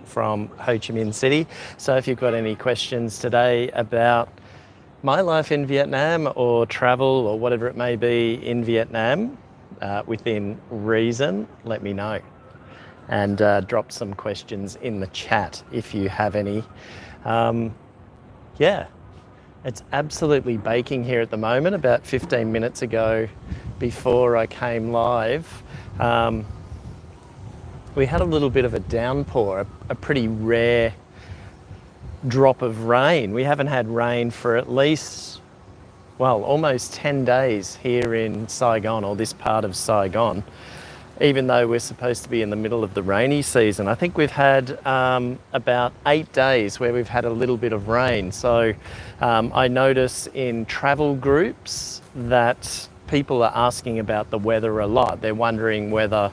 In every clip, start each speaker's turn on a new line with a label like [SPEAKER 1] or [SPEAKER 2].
[SPEAKER 1] from Ho Chi Minh City. So if you've got any questions today about my life in Vietnam or travel or whatever it may be in Vietnam, within reason, let me know. And drop some questions in the chat if you have any. Yeah, it's absolutely baking here at the moment. About 15 minutes ago, before I came live, we had a little bit of a downpour, a pretty rare drop of rain. We haven't had rain for at least, well, almost 10 days here in Saigon, or this part of Saigon, even though we're supposed to be in the middle of the rainy season. I think we've had about 8 days where we've had a little bit of rain. So I notice in travel groups that people are asking about the weather a lot. They're wondering whether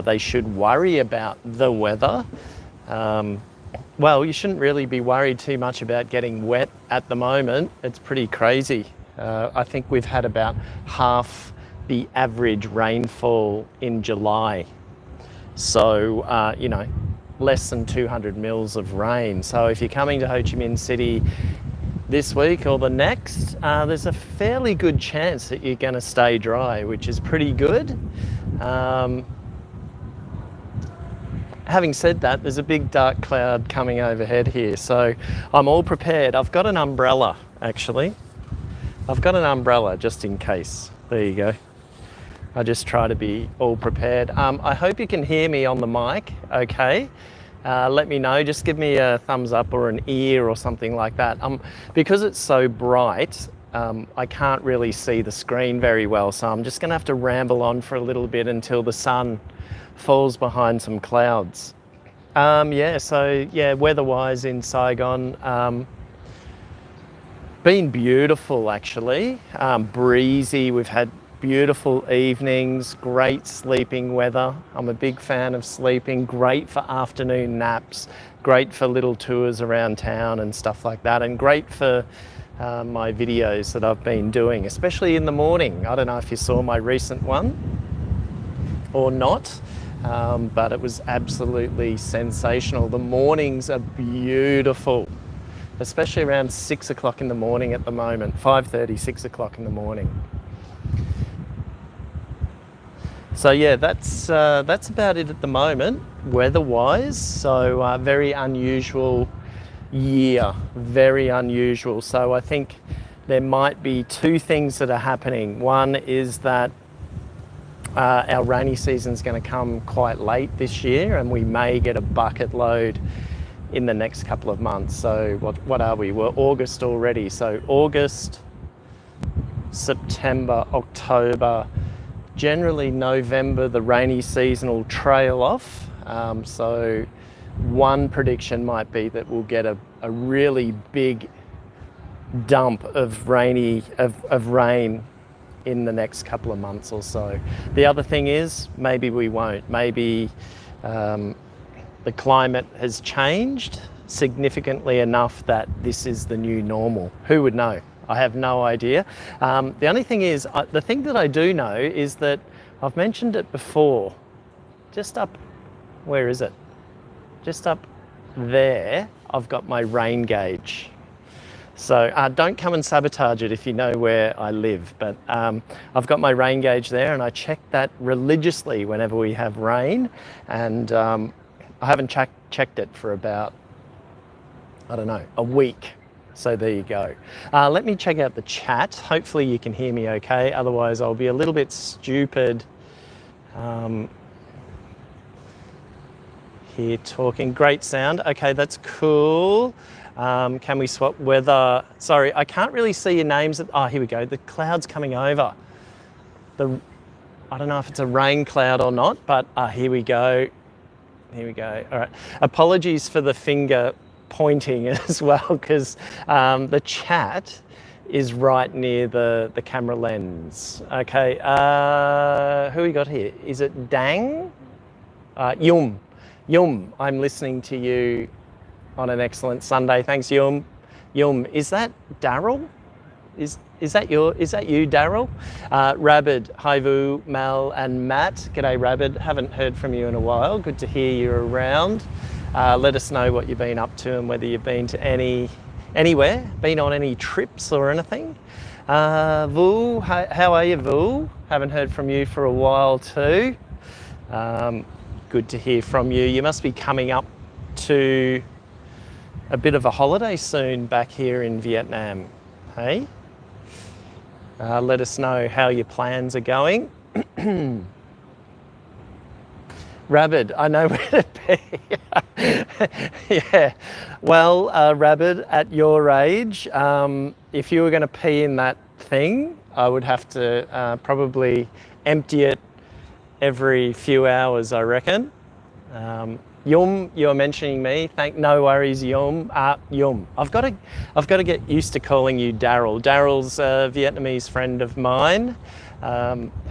[SPEAKER 1] they should worry about the weather. Well, you shouldn't really be worried too much about getting wet at the moment. It's pretty crazy. I think we've had about half the average rainfall in July. So, you know, less than 200 mils of rain. So if you're coming to Ho Chi Minh City this week or the next, there's a fairly good chance that you're gonna stay dry, which is pretty good. Having said that, there's a big dark cloud coming overhead here, so I'm all prepared. I've got an umbrella, actually. I've got an umbrella just in case. There you go. I just try to be all prepared. I hope you can hear me on the mic, okay? Let me know, just give me a thumbs up or an ear or something like that. Because it's so bright, I can't really see the screen very well, so I'm just gonna have to ramble on for a little bit until the sun falls behind some clouds. Weather-wise in Saigon, been beautiful actually. Breezy, we've had beautiful evenings, great sleeping weather. I'm a big fan of sleeping, great for afternoon naps, great for little tours around town and stuff like that, and great for my videos that I've been doing, especially in the morning. I don't know if you saw my recent one or not, but it was absolutely sensational. The mornings are beautiful, especially around 6 o'clock in the morning at the moment, 5:30, 6 o'clock in the morning. So yeah, that's about it at the moment, weather-wise. So very unusual year, very unusual. So I think there might be two things that are happening. One is that our rainy season's going to come quite late this year, and we may get a bucket load in the next couple of months. So what are we? We're August already. So August, September, October, generally November, the rainy season will trail off. So one prediction might be that we'll get a really big dump of rain in the next couple of months or so. The other thing is, maybe we won't. Maybe the climate has changed significantly enough that this is the new normal. Who would know? I have no idea. The only thing is, the thing that I do know is that I've mentioned it before, just up, where is it? Just up there, I've got my rain gauge. So don't come and sabotage it if you know where I live, but I've got my rain gauge there, and I check that religiously whenever we have rain, and I haven't checked it for about, I don't know, a week. So there you go. Let me check out the chat. Hopefully you can hear me okay, otherwise I'll be a little bit stupid here talking. Great sound, okay, that's cool. Can we swap weather? Sorry, I can't really see your names. Oh, here we go. The cloud's coming over. I don't know if it's a rain cloud or not, but here we go. Here we go. All right. Apologies for the finger pointing as well, because the chat is right near the camera lens. Okay. Who we got here? Is it Dang? Yum. Yum. I'm listening to you on an excellent Sunday. Thanks, Yum. Yum, is that Daryl? Is that you, Daryl? Rabid, Haivu, Mel, and Matt. G'day, Rabid. Haven't heard from you in a while. Good to hear you around. Let us know what you've been up to and whether you've been to anywhere, been on any trips or anything. Vu, how are you, Vu? Haven't heard from you for a while too. Good to hear from you. You must be coming up to a bit of a holiday soon back here in Vietnam, hey? Let us know how your plans are going. Rabbit, I know where to be. Yeah, well, Rabbit, at your age, if you were going to pee in that thing, I would have to probably empty it every few hours, I reckon. Yum, you're mentioning me. No worries, Yum. Yum. I've got to get used to calling you Daryl. Daryl's a Vietnamese friend of mine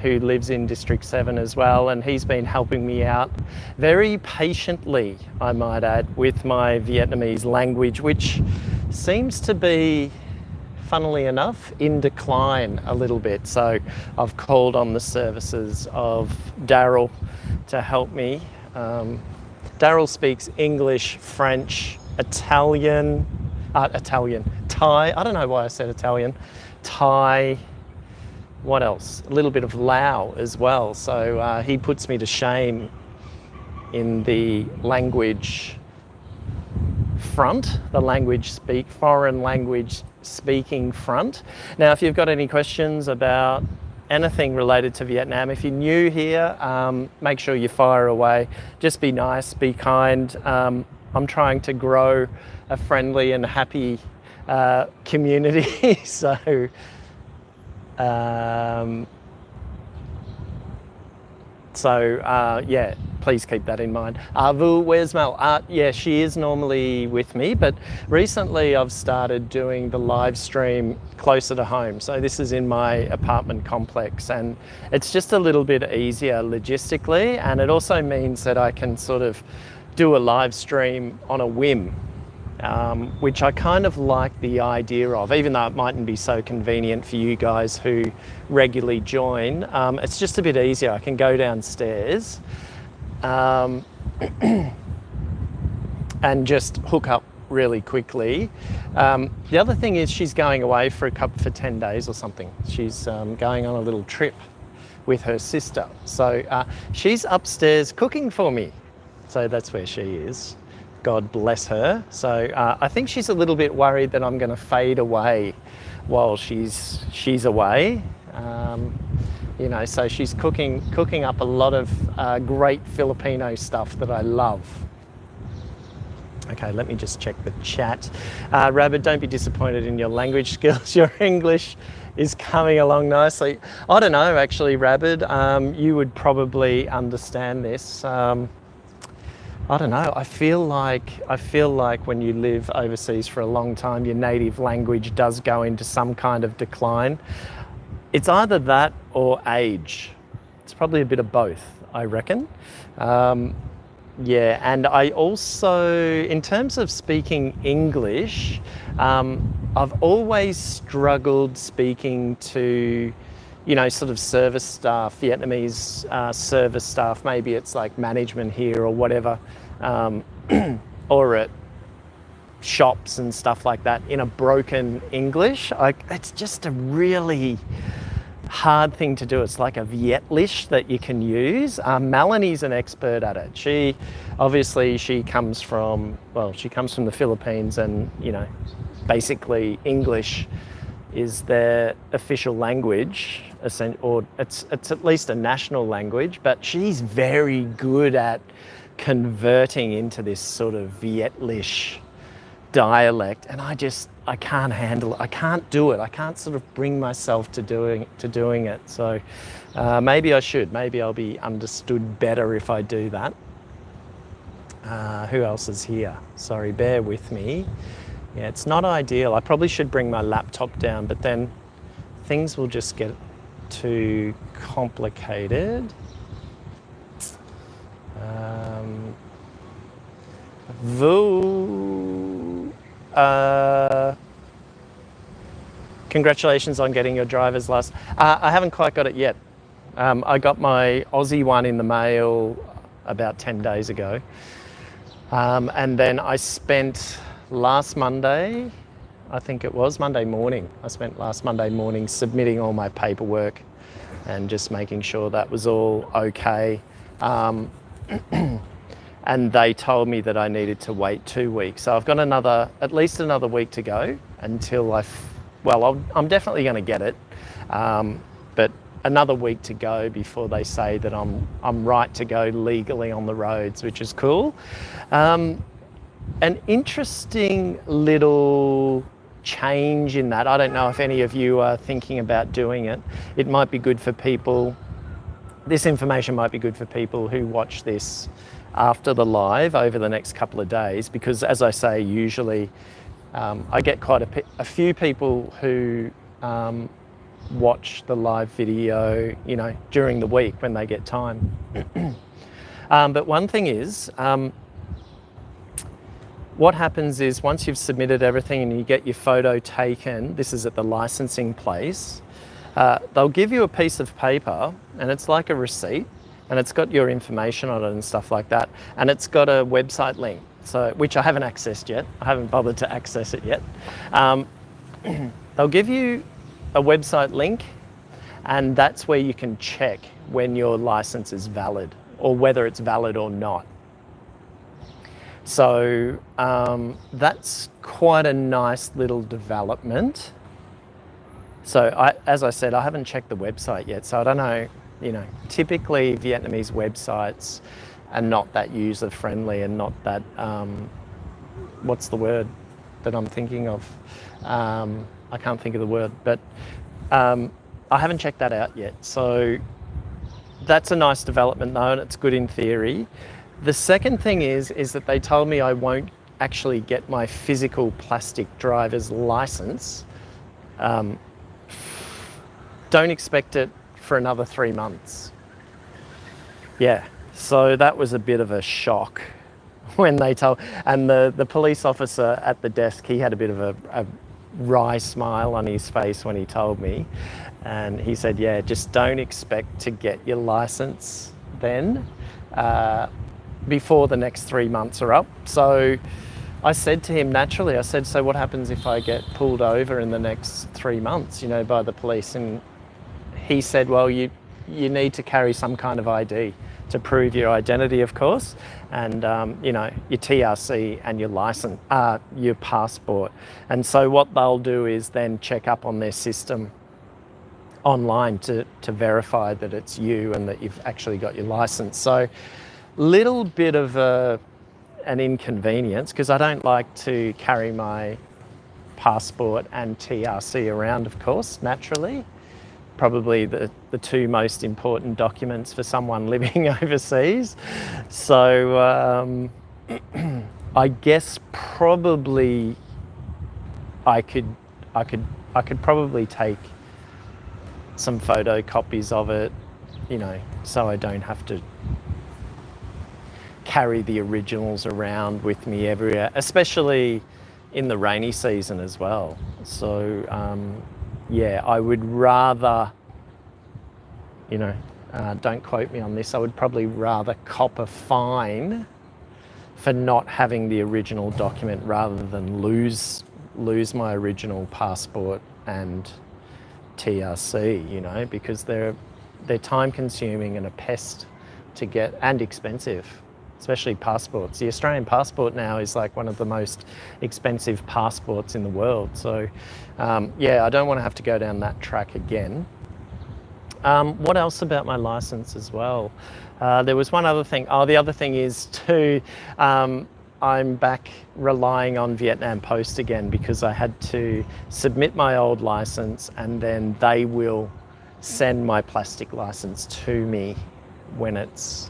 [SPEAKER 1] who lives in District 7 as well, and he's been helping me out very patiently, I might add, with my Vietnamese language, which seems to be, funnily enough, in decline a little bit. So I've called on the services of Daryl to help me. Daryl speaks English, French, Thai, I don't know why I said Italian, Thai, what else? A little bit of Lao as well. So he puts me to shame in the language front, foreign language speaking front. Now, if you've got any questions about anything related to Vietnam, if you're new here, make sure you fire away. Just be nice, be kind. I'm trying to grow a friendly and happy community. So yeah, please keep that in mind. Vu, where's Mel? Yeah, she is normally with me, but recently I've started doing the live stream closer to home. So this is in my apartment complex, and it's just a little bit easier logistically, and it also means that I can sort of do a live stream on a whim, which I kind of like the idea of, even though it mightn't be so convenient for you guys who regularly join. It's just a bit easier. I can go downstairs and just hook up really quickly. The other thing is she's going away for 10 days or something. She's going on a little trip with her sister. So she's upstairs cooking for me. So that's where she is. God bless her. So I think she's a little bit worried that I'm going to fade away while she's away. You know, so she's cooking up a lot of great Filipino stuff that I love. Okay, let me just check the chat. Rabbit, don't be disappointed in your language skills. Your English is coming along nicely. I don't know, actually, Rabbit. You would probably understand this. I don't know. I feel like when you live overseas for a long time, your native language does go into some kind of decline. It's either that or age. It's probably a bit of both, I reckon. Yeah, and I also, in terms of speaking English, I've always struggled speaking to, you know, sort of service staff, Vietnamese service staff. Maybe it's like management here or whatever, or at shops and stuff like that in a broken English. It's just a really hard thing to do. It's like a Vietlish that you can use. Melanie's an expert at it. She comes from the Philippines, and you know, basically English is their official language, or it's at least a national language, but she's very good at converting into this sort of Vietlish dialect, and I can't handle it. I can't do it. I can't sort of bring myself to doing it. So maybe I should. Maybe I'll be understood better if I do that. Who else is here? Sorry, bear with me. Yeah, it's not ideal. I probably should bring my laptop down, but then things will just get too complicated. Congratulations on getting your driver's license. I haven't quite got it yet. I got my Aussie one in the mail about 10 days ago. And then I spent last Monday, I think it was Monday morning, I spent last Monday morning submitting all my paperwork and just making sure that was all okay. And they told me that I needed to wait 2 weeks. So I've got at least another week to go until I'm definitely going to get it. But another week to go before they say that I'm right to go legally on the roads, which is cool. An interesting little change in that. I don't know if any of you are thinking about doing it. It might be good for people. This information might be good for people who watch this after the live over the next couple of days, because as I say, usually I get quite a few people who watch the live video, during the week when they get time. But one thing is, what happens is once you've submitted everything and you get your photo taken, this is at the licensing place, they'll give you a piece of paper and it's like a receipt and it's got your information on it and stuff like that. And it's got a website link, which I haven't accessed yet. I haven't bothered to access it yet. They'll give you a website link and that's where you can check when your license is valid or whether it's valid or not. So that's quite a nice little development. So as I said, I haven't checked the website yet, so I don't know, typically Vietnamese websites are not that user friendly and not that, what's the word that I'm thinking of? I can't think of the word, but I haven't checked that out yet. So that's a nice development though, and it's good in theory. The second thing is that they told me I won't actually get my physical plastic driver's license. Don't expect it for another 3 months. Yeah, so that was a bit of a shock when they told, and the police officer at the desk, he had a bit of a wry smile on his face when he told me, and he said, yeah, just don't expect to get your license then before the next 3 months are up. So I said to him naturally, I said, so what happens if I get pulled over in the next 3 months, by the police? And he said, well, you need to carry some kind of ID to prove your identity, of course, and your TRC and your license, your passport. And so what they'll do is then check up on their system online to verify that it's you and that you've actually got your license. So little bit of an inconvenience, because I don't like to carry my passport and TRC around, of course, naturally. Probably the two most important documents for someone living overseas. So I guess probably I could probably take some photocopies of it, so I don't have to carry the originals around with me everywhere, especially in the rainy season as well. So yeah, I would rather, don't quote me on this, I would probably rather cop a fine for not having the original document rather than lose my original passport and TRC, because they're time consuming and a pest to get and expensive, especially passports. The Australian passport now is like one of the most expensive passports in the world. So yeah, I don't want to have to go down that track again. What else about my license as well? There was one other thing. Oh, the other thing is too, I'm back relying on Vietnam Post again, because I had to submit my old license and then they will send my plastic license to me when it's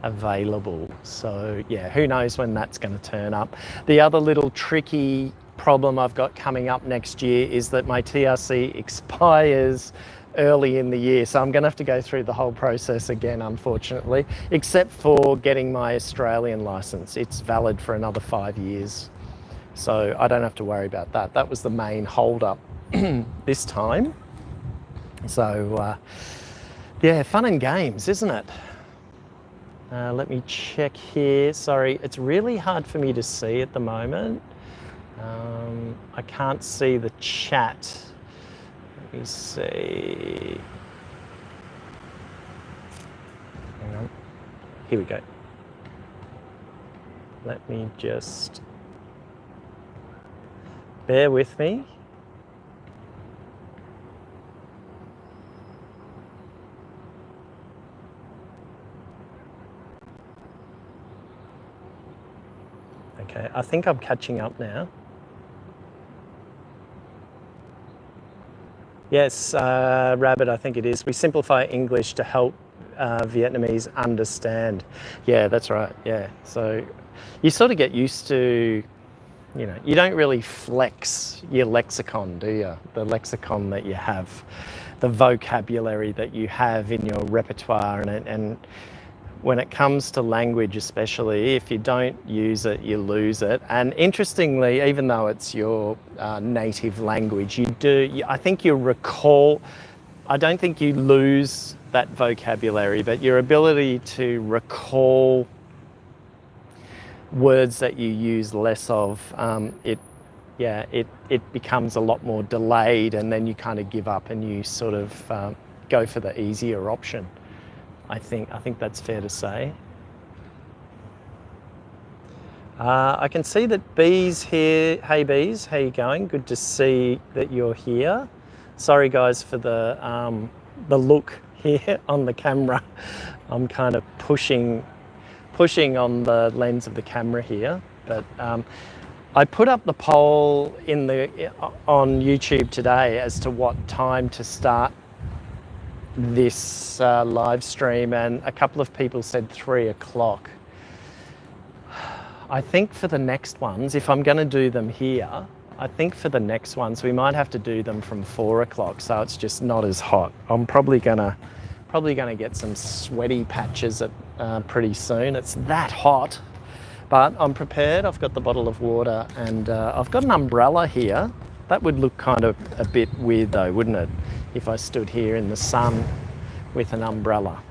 [SPEAKER 1] available. So yeah, who knows when that's going to turn up. The other little tricky problem I've got coming up next year is that my TRC expires early in the year, so I'm going to have to go through the whole process again, unfortunately, except for getting my Australian license. It's valid for another 5 years, so I don't have to worry about that. That was the main hold up this time. So yeah, fun and games, isn't it? Let me check here. Sorry, it's really hard for me to see at the moment. I can't see the chat. Let me see. Hang on. Here we go. Let me just... bear with me. Okay, I think I'm catching up now. Yes, Rabbit, I think it is. We simplify English to help Vietnamese understand. Yeah, that's right, yeah. So you sort of get used to, you know, you don't really flex your lexicon, do you? The lexicon that you have, the vocabulary that you have in your repertoire, and when it comes to language especially, if you don't use it, you lose it. And interestingly, even though it's your native language, I think you recall, I don't think you lose that vocabulary, but your ability to recall words that you use less of, it becomes a lot more delayed, and then you kind of give up and you sort of go for the easier option. I think that's fair to say. I can see that Bee's here. Hey Bees, how you going? Good to see that you're here. Sorry guys for the look here on the camera. I'm kind of pushing on the lens of the camera here, but I put up the poll on YouTube today as to what time to start this live stream, and a couple of people said 3 o'clock. I think for the next ones, if I'm going to do them here, I think for the next ones we might have to do them from 4 o'clock, so it's just not as hot. I'm probably gonna get some sweaty patches pretty soon. It's that hot, but I'm prepared. I've got the bottle of water, and I've got an umbrella here. That would look kind of a bit weird though, wouldn't it? If I stood here in the sun with an umbrella.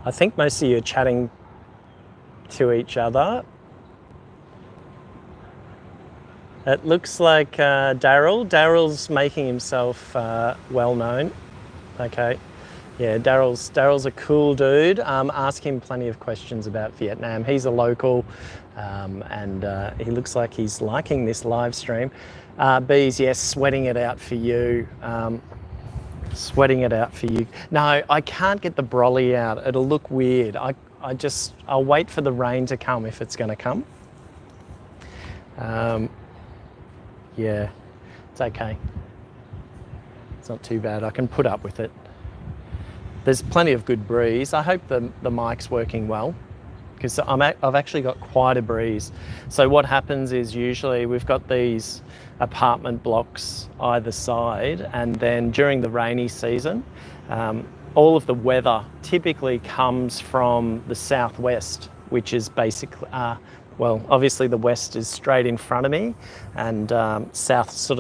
[SPEAKER 1] I think most of you are chatting to each other. It looks like Daryl's making himself well known. Okay, yeah, Daryl's a cool dude. Ask him plenty of questions about Vietnam. He's a local, and he looks like he's liking this live stream. Bees, yes, sweating it out for you. Sweating it out for you. No, I can't get the brolly out. It'll look weird. I'll wait for the rain to come if it's going to come. Yeah, it's okay. It's not too bad. I can put up with it. There's plenty of good breeze. I hope the mic's working well, because I've actually got quite a breeze. So what happens is usually we've got these apartment blocks either side, and then during the rainy season, all of the weather typically comes from the southwest, which is basically, well, obviously the west is straight in front of me, and southwest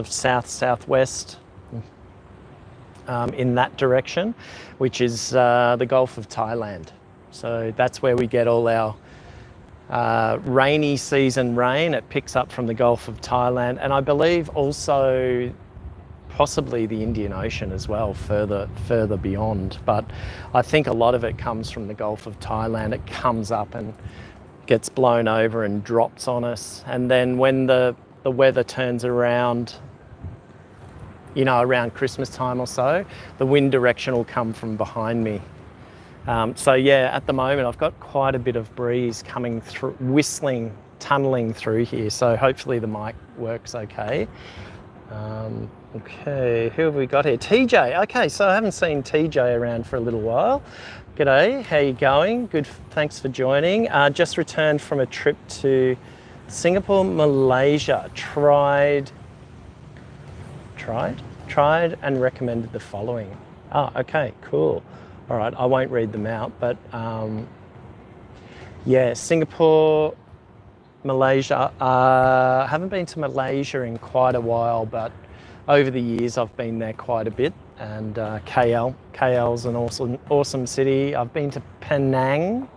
[SPEAKER 1] in that direction, which is the Gulf of Thailand. So that's where we get all our rainy season rain. It picks up from the Gulf of Thailand, and I believe also possibly the Indian Ocean as well, further beyond. But I think a lot of it comes from the Gulf of Thailand. It comes up and gets blown over and drops on us, and then when the weather turns around, you know, around Christmas time or so, the wind direction will come from behind me. So yeah, at the moment I've got quite a bit of breeze coming through, whistling, tunneling through here, so hopefully the mic works okay. Okay, who have we got here? TJ. Okay, so I haven't seen TJ around for a little while. G'day, how you going? Good, thanks for joining. Just returned from a trip to Singapore, Malaysia. Tried and recommended the following. Oh, okay, cool. All right, I won't read them out, but yeah, Singapore, Malaysia. I haven't been to Malaysia in quite a while, but over the years I've been there quite a bit. And KL's an awesome city. I've been to Penang.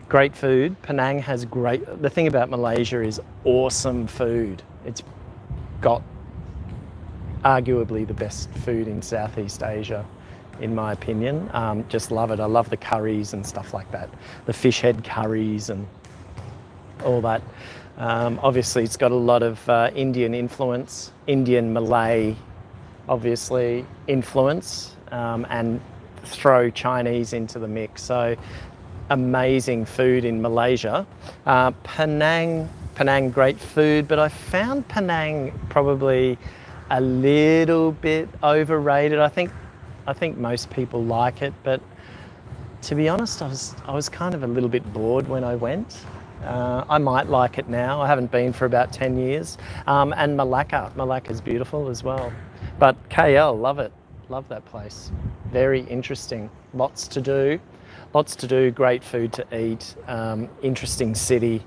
[SPEAKER 1] Great food. Penang has great. The thing about Malaysia is awesome food. It's got arguably the best food in Southeast Asia, in my opinion. Just love it. I love the curries and stuff like that. The fish head curries and all that. Obviously, it's got a lot of Indian influence, Indian Malay, obviously, influence, and throw Chinese into the mix. So amazing food in Malaysia. Penang, great food, but I found Penang probably a little bit overrated. I think most people like it, but to be honest, I was kind of a little bit bored when I went. I might like it now. I haven't been for about 10 years. And Malacca's beautiful as well. But KL, love it. Love that place. Very interesting. Lots to do, great food to eat, interesting city.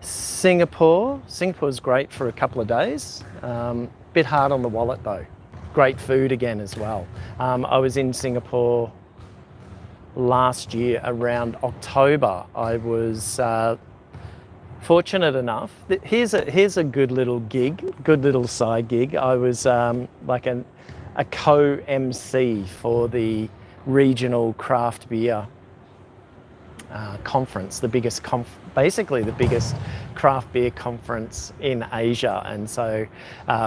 [SPEAKER 1] Singapore's great for a couple of days. Bit hard on the wallet though. Great food again as well. I was in Singapore last year around October. I was fortunate enough. Here's a good little side gig. I was like a co-MC for the regional craft beer conference, basically the biggest craft beer conference in Asia. And so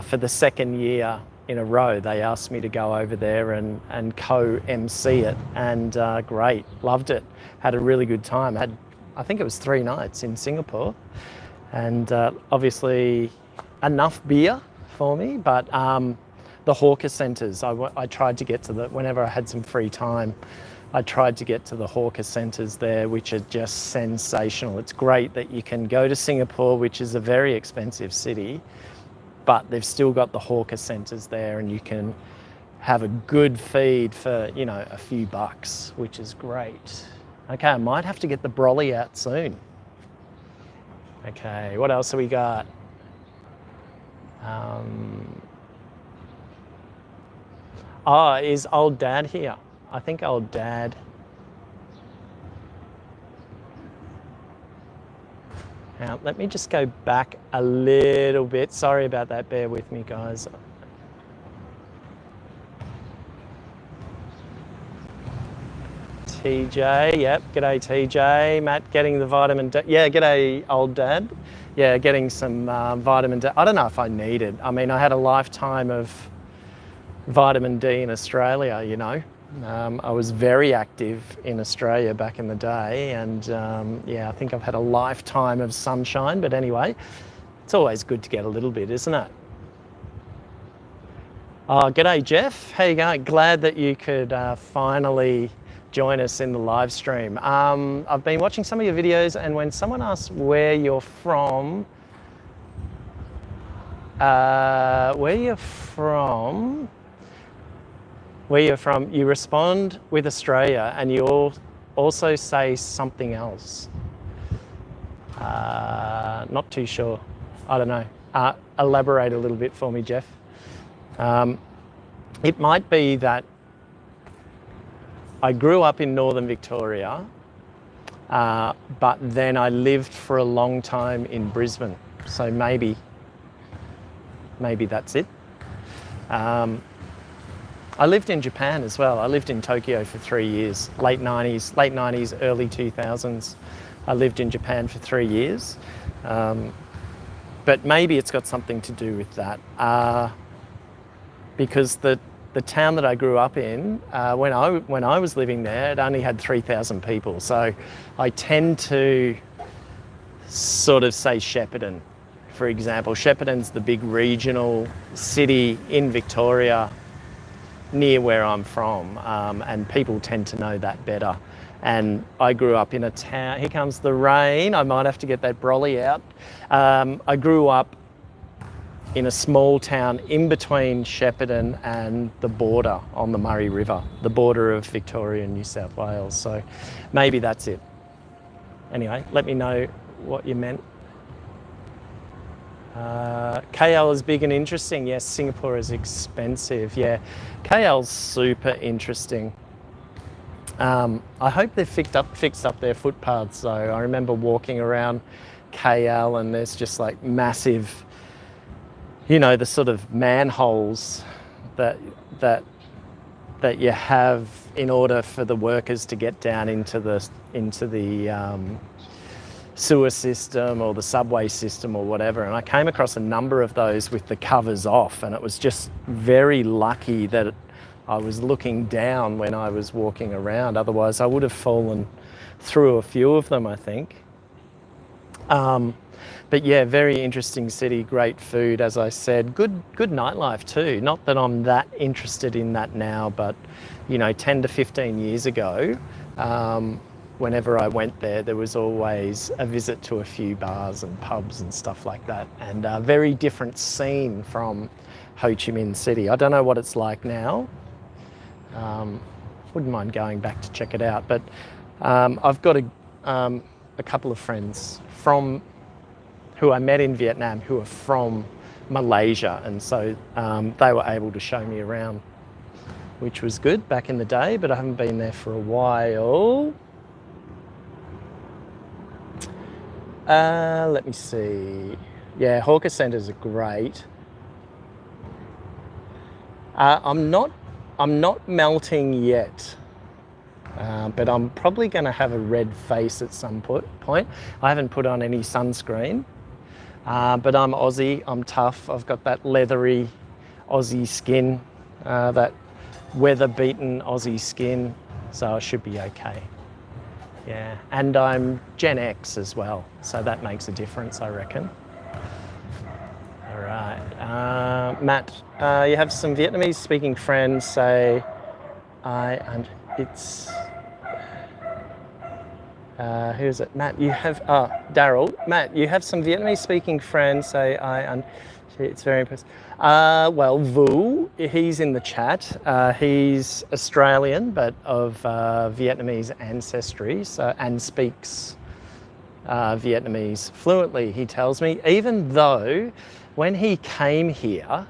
[SPEAKER 1] for the second year in a row, they asked me to go over there and co-MC it, and great, loved it, had a really good time. I think it was 3 nights in Singapore, and obviously enough beer for me, but the hawker centres, I tried to get to whenever I had some free time, I tried to get to the hawker centres there, which are just sensational. It's great that you can go to Singapore, which is a very expensive city, but they've still got the hawker centres there, and you can have a good feed for, a few bucks, which is great. Okay, I might have to get the brolly out soon. Okay, what else have we got? Is old dad here? I think old dad. Now, let me just go back a little bit. Sorry about that, bear with me, guys. TJ, yep, g'day TJ. Matt, getting the vitamin D. Yeah, g'day old dad. Yeah, getting some vitamin D. I don't know if I need it. I mean, I had a lifetime of vitamin D in Australia, I was very active in Australia back in the day, and yeah, I think I've had a lifetime of sunshine, but anyway, it's always good to get a little bit, isn't it? Oh, g'day Jeff, how you going? Glad that you could finally join us in the live stream. I've been watching some of your videos, and when someone asks where you're from, you respond with Australia, and you also say something else. Not too sure. I don't know. Elaborate a little bit for me, Jeff. It might be that I grew up in Northern Victoria, but then I lived for a long time in Brisbane. So maybe that's it. I lived in Japan as well. I lived in Tokyo for 3 years, late 90s, early 2000s. I lived in Japan for 3 years. But maybe it's got something to do with that. Because the town that I grew up in, when I was living there, it only had 3,000 people. So I tend to sort of say Shepparton, for example. Shepparton's the big regional city in Victoria, near where I'm from, and people tend to know that better. And I grew up in a town, here comes the rain, I might have to get that brolly out. I grew up in a small town in between Shepparton and the border on the Murray River, the border of Victoria and New South Wales. So maybe that's it. Anyway, let me know what you meant. KL is big and interesting. Yes, Singapore is expensive. Yeah, KL's super interesting. I hope they've fixed up their footpaths though. I remember walking around KL and there's just like massive, you know, the sort of manholes that you have in order for the workers to get down into the sewer system or the subway system or whatever. And I came across a number of those with the covers off, and it was just very lucky that I was looking down when I was walking around. Otherwise I would have fallen through a few of them, I think. But yeah, very interesting city, great food, as I said, good nightlife too. Not that I'm that interested in that now, but you know, 10 to 15 years ago, whenever I went there, there was always a visit to a few bars and pubs and stuff like that, and a very different scene from Ho Chi Minh City. I don't know what it's like now. Wouldn't mind going back to check it out, but I've got a couple of friends who I met in Vietnam who are from Malaysia, and so they were able to show me around, which was good back in the day, but I haven't been there for a while. Let me see. Yeah, hawker centres are great. I'm not melting yet, but I'm probably going to have a red face at some point. I haven't put on any sunscreen, but I'm Aussie, I'm tough. I've got that leathery Aussie skin, that weather-beaten Aussie skin, so I should be okay. Yeah, and I'm Gen X as well, so that makes a difference, I reckon. All right, Matt, you have some Vietnamese-speaking friends say, who is it? Matt, you have, Daryl. Matt, you have some Vietnamese-speaking friends say, it's very impressive. Well, Vu, he's in the chat. He's Australian, but of Vietnamese ancestry, and speaks Vietnamese fluently, he tells me, even though when he came here,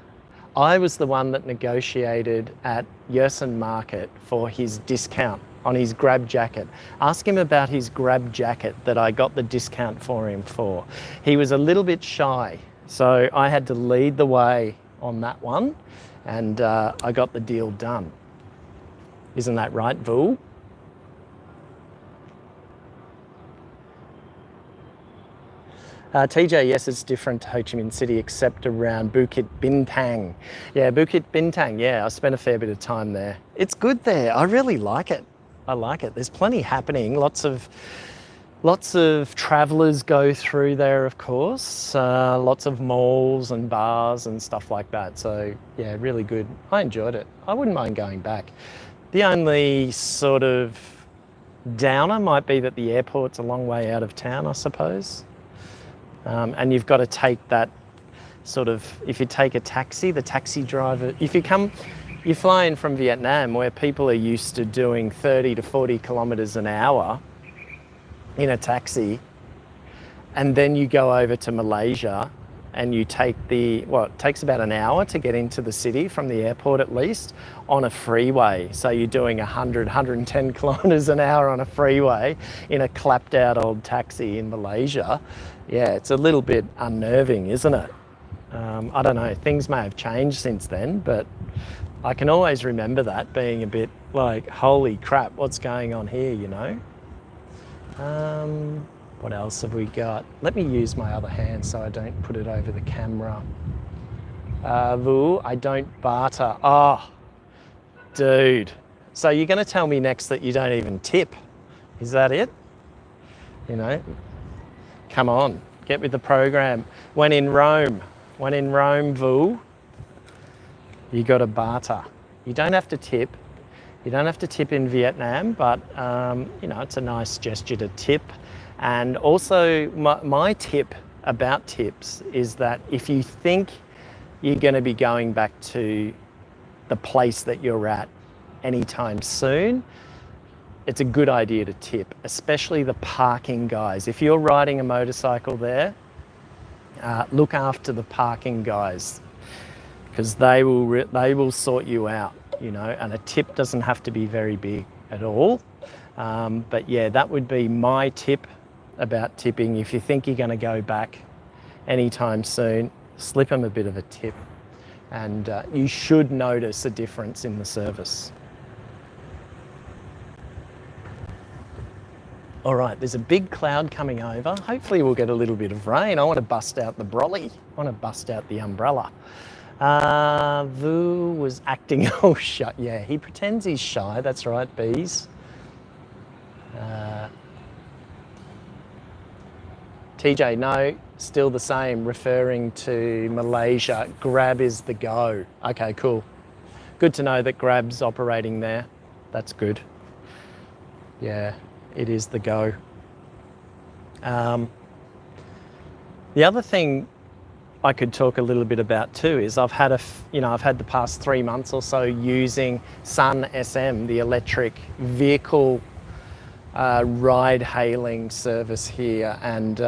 [SPEAKER 1] I was the one that negotiated at Yersin Market for his discount on his grab jacket. Ask him about his grab jacket that I got the discount for him for. He was a little bit shy, so I had to lead the way on that one, and I got the deal done. Isn't that right, Vu? TJ, yes, it's different to Ho Chi Minh City except around Bukit Bintang. Yeah, Bukit Bintang, yeah, I spent a fair bit of time there. It's good there, I really like it. I like it. There's plenty happening, lots of travellers go through there, of course, lots of malls and bars and stuff like that. So yeah, really good. I enjoyed it. I wouldn't mind going back. The only sort of downer might be that the airport's a long way out of town, I suppose. And you've got to take that sort of, if you take a taxi, the taxi driver, you fly in from Vietnam where people are used to doing 30 to 40 kilometres an hour in a taxi, and then you go over to Malaysia and you take it takes about an hour to get into the city from the airport at least on a freeway. So you're doing 100, 110 kilometres an hour on a freeway in a clapped out old taxi in Malaysia. Yeah, it's a little bit unnerving, isn't it? I don't know, things may have changed since then, but I can always remember that being a bit like, holy crap, what's going on here, you know? What else have we got? Let me use my other hand so I don't put it over the camera. Vu, I don't barter. Oh, dude. So you're going to tell me next that you don't even tip. Is that it? You know, come on, get with the program. When in Rome, Vu, you got to barter. You don't have to tip. You don't have to tip in Vietnam, but you know, it's a nice gesture to tip. And also my tip about tips is that if you think you're going to be going back to the place that you're at anytime soon, it's a good idea to tip, especially the parking guys. If you're riding a motorcycle there, look after the parking guys, because they will sort you out, you know, and a tip doesn't have to be very big at all. But yeah, that would be my tip about tipping. If you think you're going to go back anytime soon, slip them a bit of a tip, and you should notice a difference in the service. All right, there's a big cloud coming over. Hopefully we'll get a little bit of rain. I want to bust out the brolly. I want to bust out the umbrella. Vu was acting all shy. Yeah, he pretends he's shy. That's right, bees. TJ, no, still the same, referring to Malaysia. Grab is the go. Okay, cool. Good to know that Grab's operating there. That's good. Yeah, it is the go. The other thing I could talk a little bit about too is I've had the past 3 months or so using Sun SM, the electric vehicle ride hailing service here, and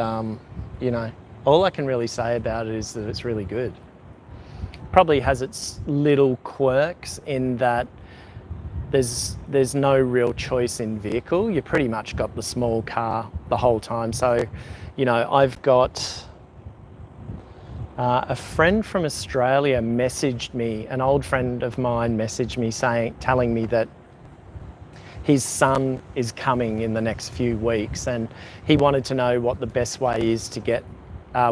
[SPEAKER 1] you know, all I can really say about it is that it's really good. Probably has its little quirks in that there's no real choice in vehicle. You pretty much got the small car the whole time. So, you know, I've got a friend from Australia messaged me, an old friend of mine messaged me telling me that his son is coming in the next few weeks, and he wanted to know what the best way is to get,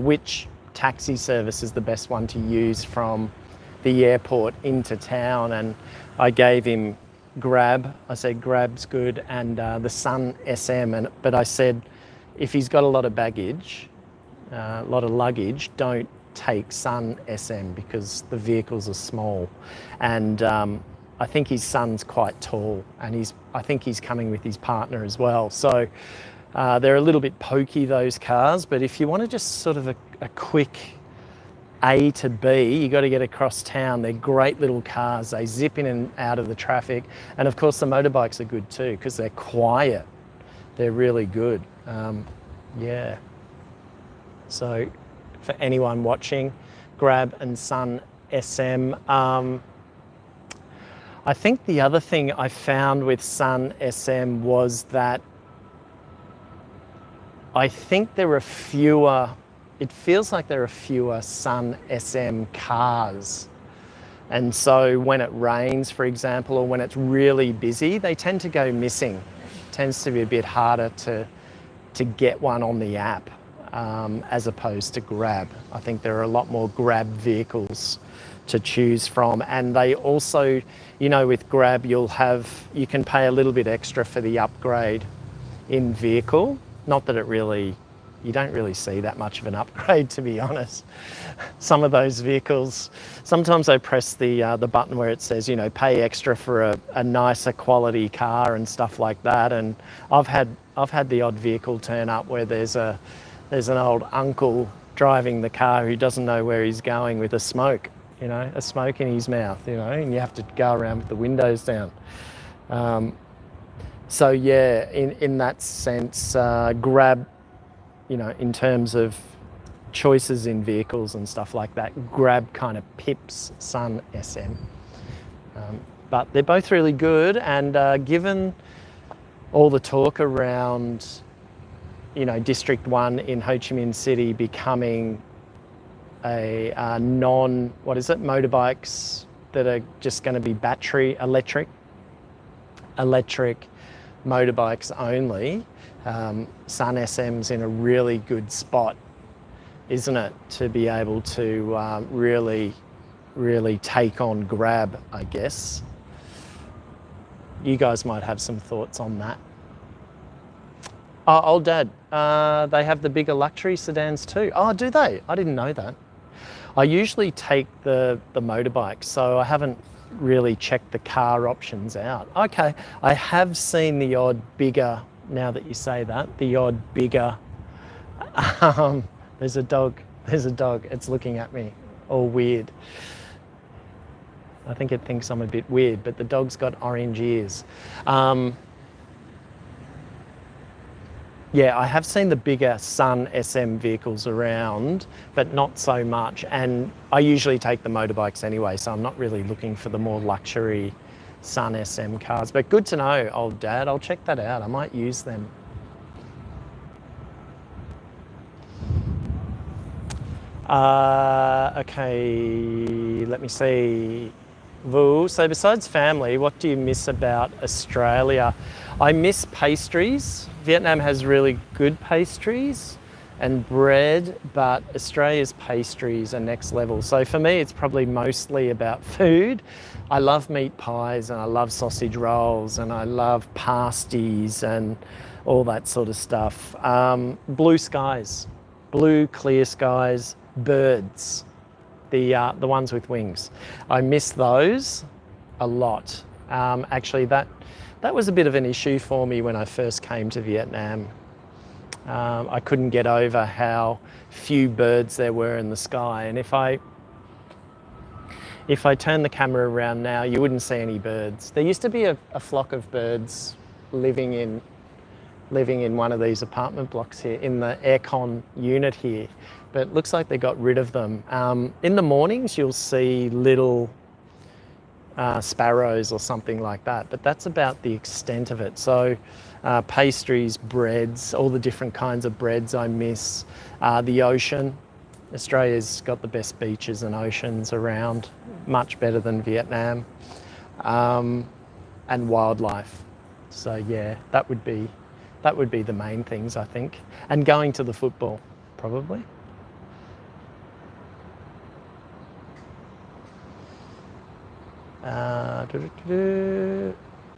[SPEAKER 1] which taxi service is the best one to use from the airport into town. And I gave him Grab. I said Grab's good, and the Sun SM. But I said, if he's got a lot of baggage, a lot of luggage, don't take Sun SM because the vehicles are small. And I think his son's quite tall, and I think he's coming with his partner as well. So they're a little bit pokey, those cars, but if you want to just sort of a quick A to B, you got to get across town. They're great little cars. They zip in and out of the traffic. And of course the motorbikes are good too, because they're quiet. They're really good. Yeah. So for anyone watching, Grab and Sun SM. I think the other thing I found with Sun SM was that I think there are fewer, it feels like there are fewer Sun SM cars. And so when it rains, for example, or when it's really busy, they tend to go missing. It tends to be a bit harder to get one on the app as opposed to Grab. I think there are a lot more Grab vehicles to choose from, and they also, you know, with Grab you can pay a little bit extra for the upgrade in vehicle. Not that you don't really see that much of an upgrade, to be honest. Some of those vehicles, sometimes I press the button where it says, you know, pay extra for a nicer quality car and stuff like that, and I've had the odd vehicle turn up where there's an old uncle driving the car who doesn't know where he's going with a smoke in his mouth, you know, and you have to go around with the windows down. So yeah, in that sense, Grab, you know, in terms of choices in vehicles and stuff like that, Grab kind of pips Sun SM. But they're both really good, and given all the talk around, you know, District 1 in Ho Chi Minh City becoming a motorbikes that are just going to be battery electric motorbikes only, Sun SM's in a really good spot, isn't it, to be able to really take on Grab, I guess. You guys might have some thoughts on that. Oh, old Dad, they have the bigger luxury sedans too. Oh, do they? I didn't know that. I usually take the motorbike, so I haven't really checked the car options out. Okay, I have seen the odd bigger, now that you say that, the odd bigger, there's a dog, it's looking at me. or weird. I think it thinks I'm a bit weird, but the dog's got orange ears. Yeah, I have seen the bigger Sun SM vehicles around, but not so much. And I usually take the motorbikes anyway, so I'm not really looking for the more luxury Sun SM cars. But good to know, old dad. I'll check that out. I might use them. Okay, let me see. So besides family, what do you miss about Australia? I miss pastries. Vietnam has really good pastries and bread, but Australia's pastries are next level. So for me, it's probably mostly about food. I love meat pies and I love sausage rolls and I love pasties and all that sort of stuff. Blue skies, blue clear skies, birds. The ones with wings. I miss those a lot. Actually, that was a bit of an issue for me when I first came to Vietnam. I couldn't get over how few birds there were in the sky. And if I turn the camera around now, you wouldn't see any birds. There used to be a flock of birds living in one of these apartment blocks here, in the aircon unit here. But it looks like they got rid of them. In the mornings, you'll see little sparrows or something like that, but that's about the extent of it. So pastries, breads, all the different kinds of breads I miss. The ocean. Australia's got the best beaches and oceans around, much better than Vietnam. And wildlife. So yeah, that would be the main things, I think. And going to the football, probably.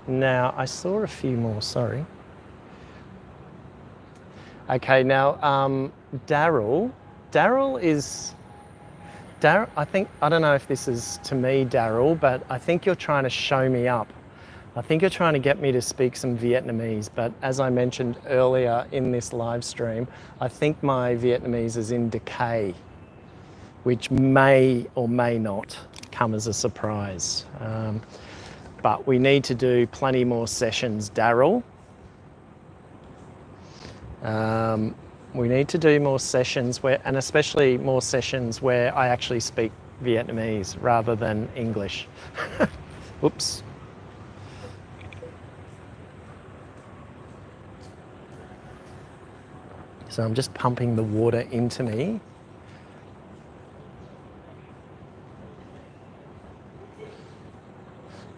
[SPEAKER 1] Now, I saw a few more, sorry. Okay, now, Daryl is, I don't know if this is to me, Daryl, but I think you're trying to show me up. I think you're trying to get me to speak some Vietnamese, but as I mentioned earlier in this live stream, I think my Vietnamese is in decay, which may or may not come as a surprise. But we need to do plenty more sessions, Daryl. We need to do more sessions and especially more sessions where I actually speak Vietnamese rather than English. Oops. So I'm just pumping the water into me.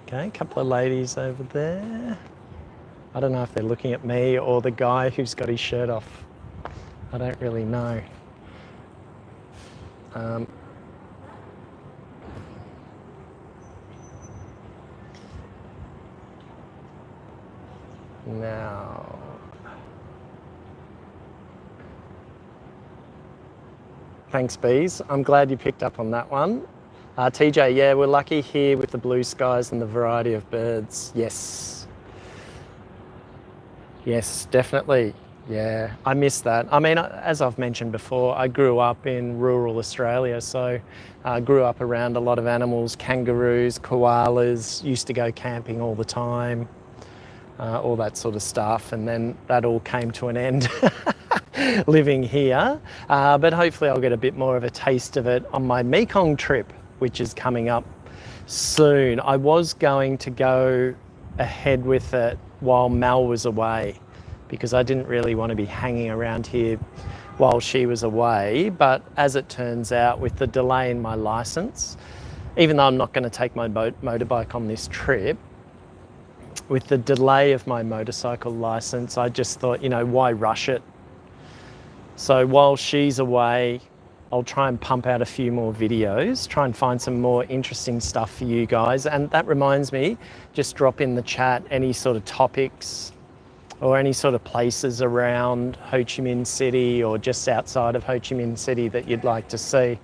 [SPEAKER 1] Okay, a couple of ladies over there. I don't know if they're looking at me or the guy who's got his shirt off. I don't really know. Now, thanks, Bees. I'm glad you picked up on that one. TJ, yeah, we're lucky here with the blue skies and the variety of birds. Yes. Yes, definitely. Yeah, I miss that. I mean, as I've mentioned before, I grew up in rural Australia, so I grew up around a lot of animals, kangaroos, koalas, used to go camping all the time, all that sort of stuff, and then that all came to an end living here. But hopefully I'll get a bit more of a taste of it on my Mekong trip, which is coming up soon. I was going to go ahead with it while Mel was away because I didn't really want to be hanging around here while she was away. But as it turns out, with the delay in my license, even though I'm not going to take my motorbike on this trip, with the delay of my motorcycle license, I just thought, you know, why rush it? So while she's away, I'll try and pump out a few more videos, try and find some more interesting stuff for you guys. And that reminds me, just drop in the chat any sort of topics or any sort of places around Ho Chi Minh City or just outside of Ho Chi Minh City that you'd like to see,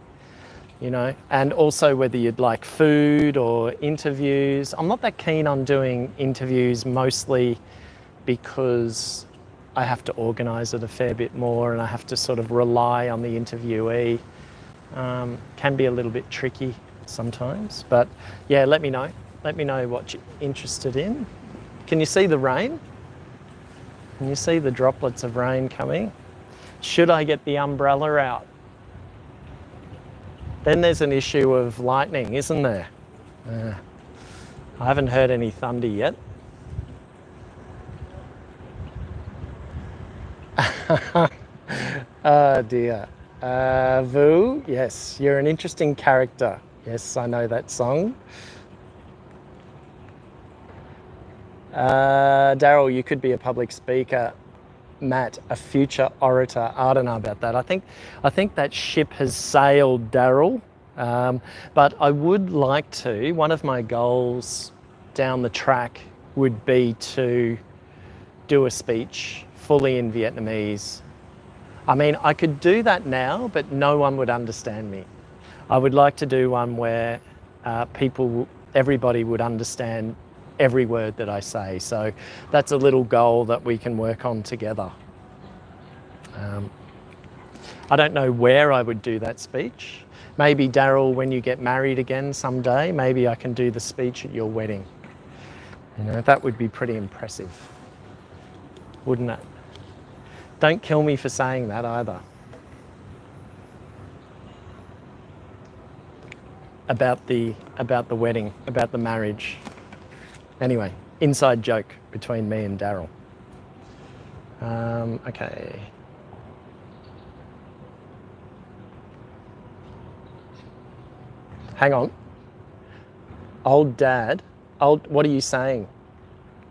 [SPEAKER 1] you know, and also whether you'd like food or interviews. I'm not that keen on doing interviews, mostly because I have to organise it a fair bit more and I have to sort of rely on the interviewee Can be a little bit tricky sometimes, but yeah, let me know. Let me know what you're interested in. Can you see the rain? Can you see the droplets of rain coming? Should I get the umbrella out? Then there's an issue of lightning, isn't there? I haven't heard any thunder yet. Oh dear. Vu, yes, you're an interesting character. Yes, I know that song. Daryl, you could be a public speaker. Matt, a future orator. I don't know about that. I think that ship has sailed, Daryl. But I would like to, one of my goals down the track would be to do a speech fully in Vietnamese. I mean, I could do that now, but no one would understand me. I would like to do one where everybody would understand every word that I say. So that's a little goal that we can work on together. I don't know where I would do that speech. Maybe, Daryl, when you get married again someday, maybe I can do the speech at your wedding. You know, that would be pretty impressive, wouldn't it? Don't kill me for saying that either. About the wedding, about the marriage. Anyway, inside joke between me and Daryl. Okay. Hang on. Old dad, what are you saying?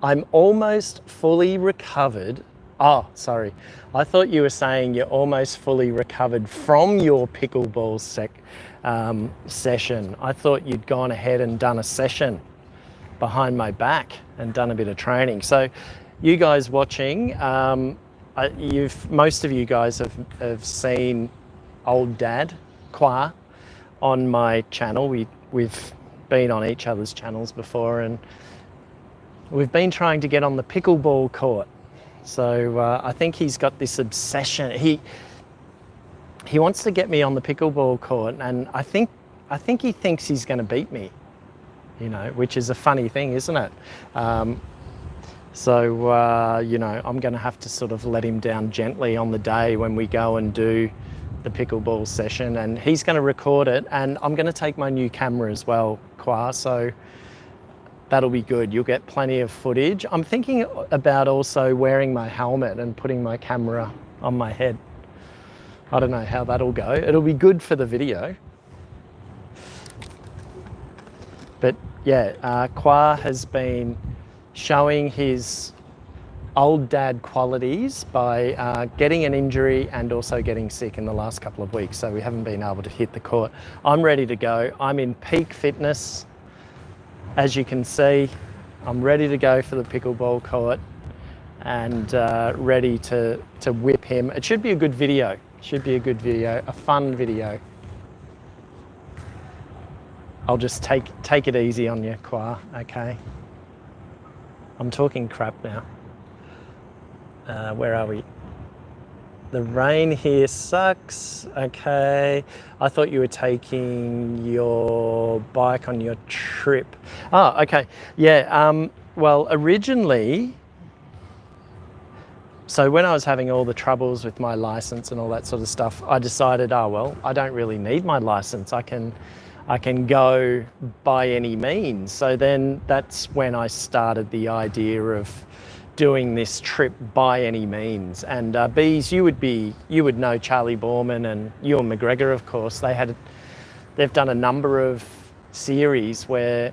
[SPEAKER 1] I'm almost fully recovered. Oh, sorry. I thought you were saying you're almost fully recovered from your pickleball session. I thought you'd gone ahead and done a session behind my back and done a bit of training. So you guys watching, most of you guys have seen old dad, Qua, on my channel. We've been on each other's channels before, and we've been trying to get on the pickleball court. So I think he's got this obsession. He wants to get me on the pickleball court, and I think he thinks he's going to beat me, you know, which is a funny thing, isn't it? You know, I'm going to have to sort of let him down gently on the day when we go and do the pickleball session, and he's going to record it, and I'm going to take my new camera as well, Qua, so that'll be good. You'll get plenty of footage. I'm thinking about also wearing my helmet and putting my camera on my head. I don't know how that'll go. It'll be good for the video. But yeah, Qua has been showing his old dad qualities by getting an injury and also getting sick in the last couple of weeks. So we haven't been able to hit the court. I'm ready to go. I'm in peak fitness. As you can see, I'm ready to go for the pickleball court and ready to whip him. It should be a good video. Should be a good video, a fun video. I'll just take it easy on you, Qua, okay? I'm talking crap now. Where are we? The rain here sucks. Okay. I thought you were taking your bike on your trip. Oh, okay. Yeah. Well, originally, so when I was having all the troubles with my license and all that sort of stuff, I decided, oh, well, I don't really need my license. I can go by any means. So then that's when I started the idea of doing this trip by any means. And Bees, you would know Charlie Borman and Ewan McGregor, of course. They've done a number of series where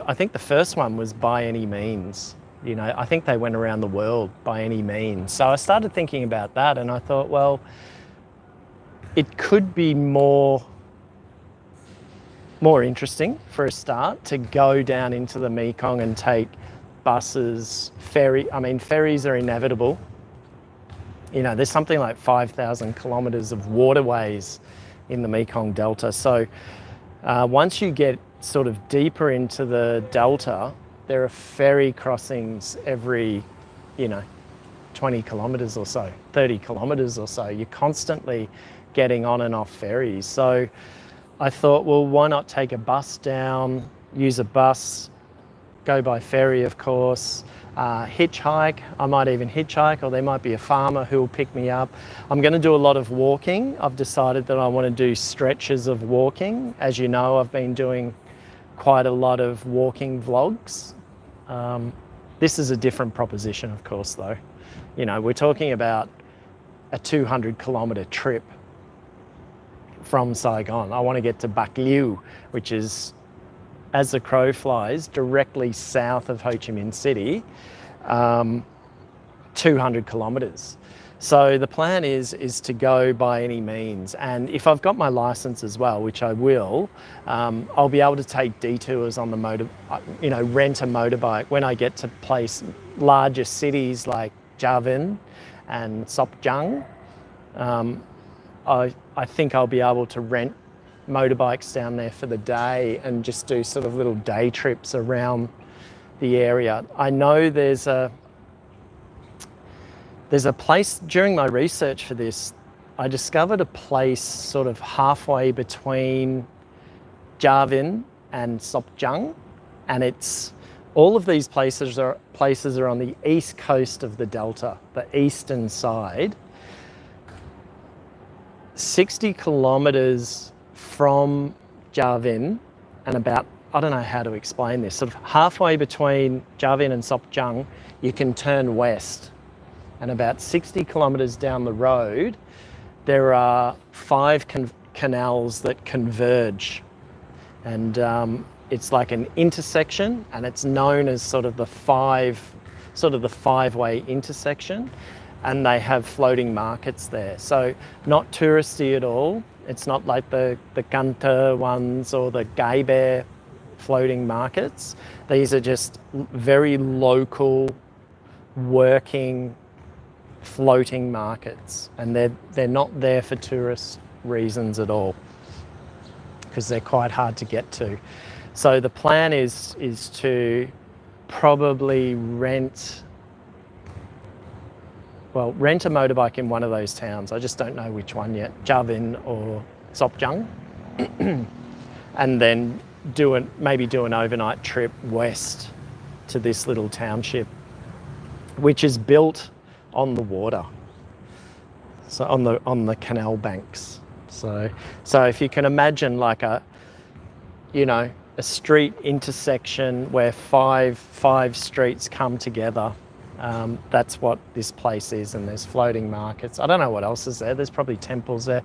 [SPEAKER 1] I think the first one was by any means. You know, I think they went around the world by any means. So I started thinking about that, and I thought, well, it could be more interesting for a start to go down into the Mekong and take buses, ferries are inevitable. You know, there's something like 5,000 kilometers of waterways in the Mekong Delta. So once you get sort of deeper into the Delta, there are ferry crossings every, 20 kilometres or so, 30 kilometres or so. You're constantly getting on and off ferries. So I thought, well, why not take a bus down, use a bus, go by ferry, of course, hitchhike. I might even hitchhike, or there might be a farmer who will pick me up. I'm going to do a lot of walking. I've decided that I want to do stretches of walking. As you know, I've been doing quite a lot of walking vlogs. This is a different proposition, of course, though. You know, we're talking about a 200-kilometre trip from Saigon. I want to get to Bac Lieu, which is, as the crow flies, directly south of Ho Chi Minh City, 200 kilometres. So the plan is to go by any means, and if I've got my licence as well, which I will, I'll be able to take detours on the rent a motorbike when I get to larger cities like Tra Ving Soc Trang. I think I'll be able to rent motorbikes down there for the day and just do sort of little day trips around the area. I know there's a place, during my research for this, I discovered a place sort of halfway between Tra Ving and Soc Trang, and all of these places are on the east coast of the delta, the eastern side. 60 kilometres from Tra Ving, and about, I don't know how to explain this, sort of halfway between Tra Ving and Soc Trang, you can turn west. And about 60 kilometres down the road, there are 5 canals that converge. And it's like an intersection, and it's known as sort of the five-way intersection. And they have floating markets there. So not touristy at all. It's not like the Kanta ones or the Gai Bear floating markets. These are just very local, working, floating markets. And they're not there for tourist reasons at all, because they're quite hard to get to. So the plan is to probably rent a motorbike in one of those towns. I just don't know which one yet, Tra Ving or Soc Trang, and then maybe do an overnight trip west to this little township, which is built on the water, so on the canal banks. So if you can imagine like a street intersection where five streets come together. That's what this place is, and there's floating markets. I don't know what else is there. There's probably temples there.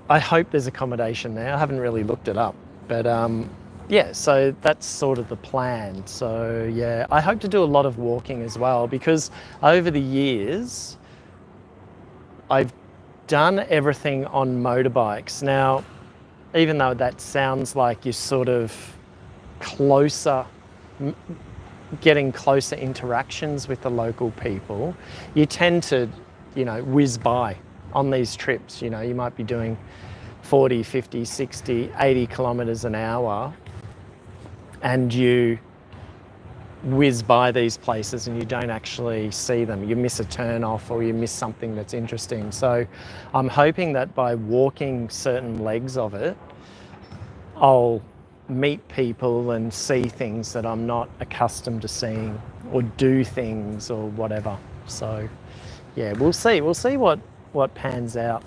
[SPEAKER 1] I hope there's accommodation there. I haven't really looked it up, but yeah, so that's sort of the plan. So yeah, I hope to do a lot of walking as well, because over the years, I've done everything on motorbikes. Now, even though that sounds like you're sort of getting closer interactions with the local people, you tend to, whiz by on these trips. You might be doing 40, 50, 60, 80 kilometres an hour, and you whiz by these places and you don't actually see them. You miss a turn off, or you miss something that's interesting. So I'm hoping that by walking certain legs of it, I'll meet people and see things that I'm not accustomed to seeing, or do things or whatever. So yeah, we'll see what pans out.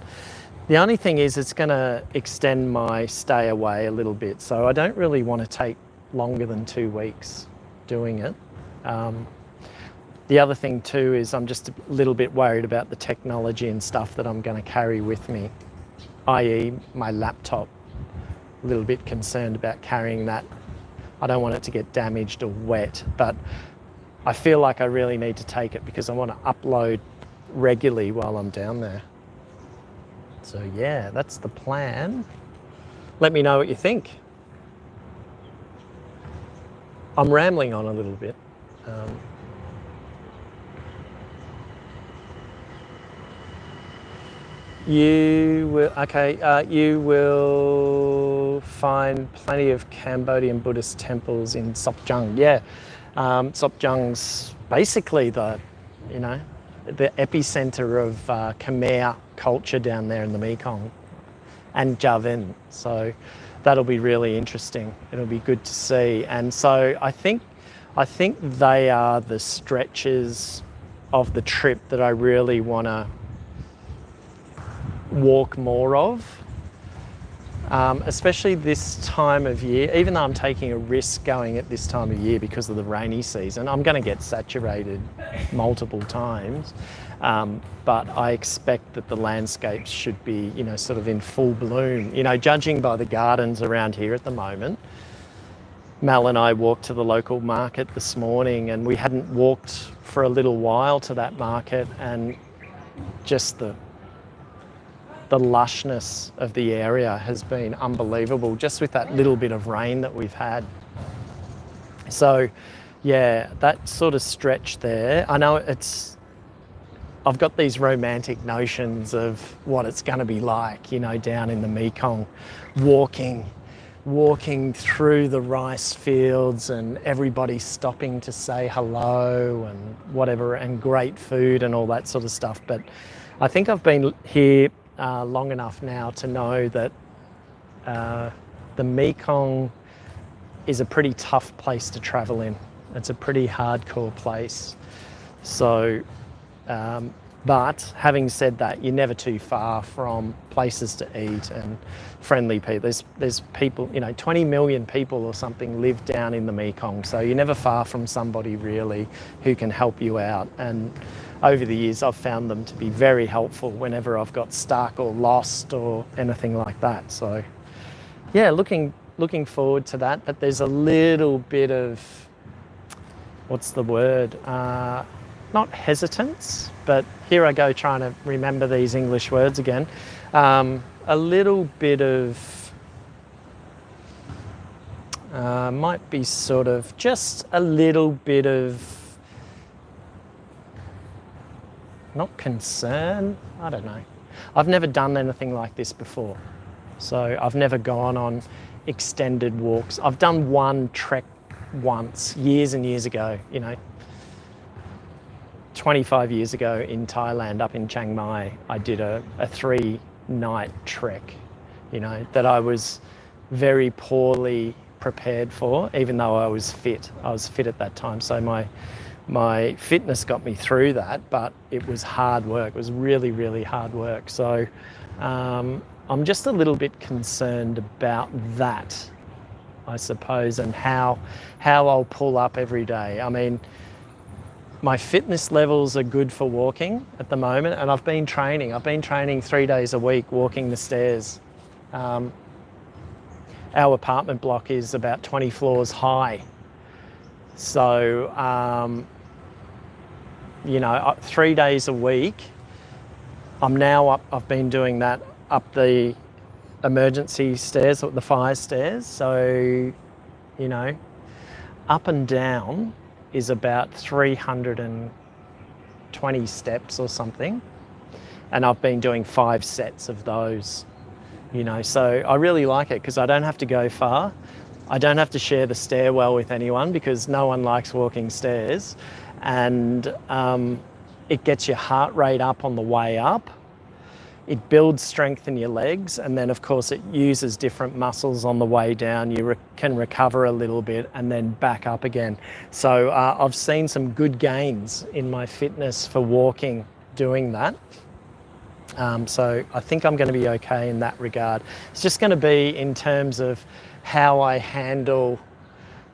[SPEAKER 1] The only thing is, it's going to extend my stay away a little bit, so I don't really want to take longer than 2 weeks doing it. The other thing too is I'm just a little bit worried about the technology and stuff that I'm going to carry with me, i.e. my laptop. A little bit concerned about carrying that. I don't want it to get damaged or wet, but I feel like I really need to take it because I want to upload regularly while I'm down there. So yeah, that's the plan. Let me know what you think. I'm rambling on a little bit. You will find plenty of Cambodian Buddhist temples in Soc Trang. Yeah, Soc Trang's basically the you know, the epicenter of Khmer culture down there in the Mekong, and Javin. So that'll be really interesting. It'll be good to see. And so I think they are the stretches of the trip that I really want to walk more of. Especially this time of year, even though I'm taking a risk going at this time of year because of the rainy season, I'm going to get saturated multiple times. But I expect that the landscapes should be, you know, sort of in full bloom. You know, judging by the gardens around here at the moment. Mel and I walked to the local market this morning, and we hadn't walked for a little while to that market, and just the lushness of the area has been unbelievable, just with that little bit of rain that we've had. So yeah, that sort of stretch there, I know I've got these romantic notions of what it's going to be like, you know, down in the Mekong, walking through the rice fields and everybody stopping to say hello and whatever, and great food and all that sort of stuff. But I think I've been here long enough now to know that the Mekong is a pretty tough place to travel in. It's a pretty hardcore place. So, but having said that, you're never too far from places to eat and friendly people. There's people, you know, 20 million people or something live down in the Mekong. So you're never far from somebody really who can help you out. And over the years, I've found them to be very helpful whenever I've got stuck or lost or anything like that. So yeah, looking forward to that. But there's a little bit of, what's the word? Not hesitance, but here I go trying to remember these English words again. A little bit of, might be sort of just a little bit of, not concern, I don't know. I've never done anything like this before. So I've never gone on extended walks. I've done one trek once, years and years ago, you know, 25 years ago in Thailand, up in Chiang Mai. I did a 3-night trek, you know, that I was very poorly prepared for, even though I was fit. I was fit at that time. So my fitness got me through that, but it was hard work. It was really, really hard work. So I'm just a little bit concerned about that, I suppose, and how I'll pull up every day. I mean, my fitness levels are good for walking at the moment, and I've been training 3 days a week, walking the stairs. Our apartment block is about 20 floors high. So, you know, 3 days a week, I've been doing that up the emergency stairs, or the fire stairs. So, you know, up and down is about 320 steps or something. And I've been doing 5 sets of those, you know, so I really like it because I don't have to go far. I don't have to share the stairwell with anyone because no one likes walking stairs. And it gets your heart rate up on the way up. It builds strength in your legs, and then of course it uses different muscles on the way down. You can recover a little bit and then back up again. So I've seen some good gains in my fitness for walking doing that. So I think I'm going to be okay in that regard. It's just going to be in terms of how I handle,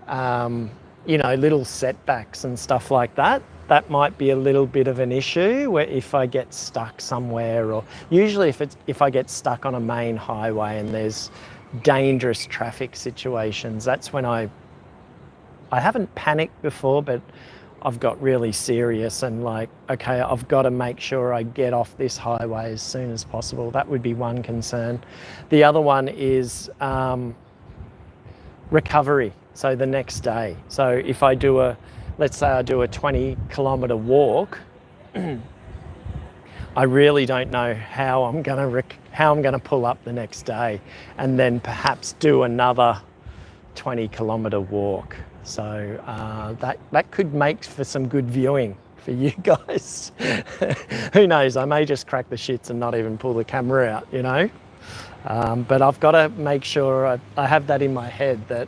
[SPEAKER 1] you know, little setbacks and stuff like that. That might be a little bit of an issue where if I get stuck somewhere, or usually if I get stuck on a main highway and there's dangerous traffic situations, that's when I haven't panicked before, but I've got really serious and like, okay, I've got to make sure I get off this highway as soon as possible. That would be one concern. The other one is recovery. So the next day. So if I do let's say I do a 20-kilometre walk, I really don't know how I'm going to pull up the next day, and then perhaps do another 20-kilometre walk. So that could make for some good viewing for you guys. Who knows, I may just crack the shits and not even pull the camera out, you know. But I've got to make sure I have that in my head that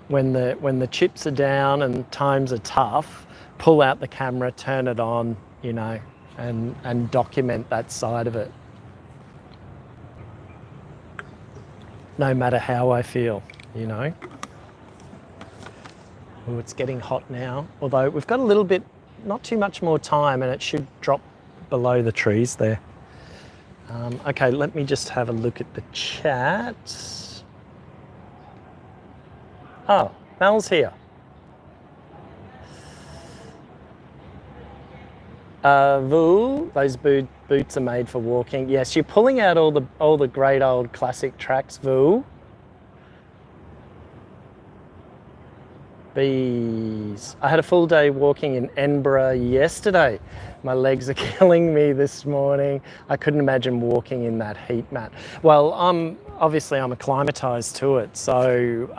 [SPEAKER 1] when the chips are down and times are tough, pull out the camera, turn it on, you know, and document that side of it. No matter how I feel, you know. Oh, it's getting hot now, although we've got a little bit, not too much more time, and it should drop below the trees there. Okay, let me just have a look at the chat. Oh, Mel's here. Vu, those boots are made for walking. Yes, you're pulling out all the great old classic tracks, Vu. Bees. I had a full day walking in Edinburgh yesterday. My legs are killing me this morning. I couldn't imagine walking in that heat, Matt. Well, obviously I'm acclimatized to it, so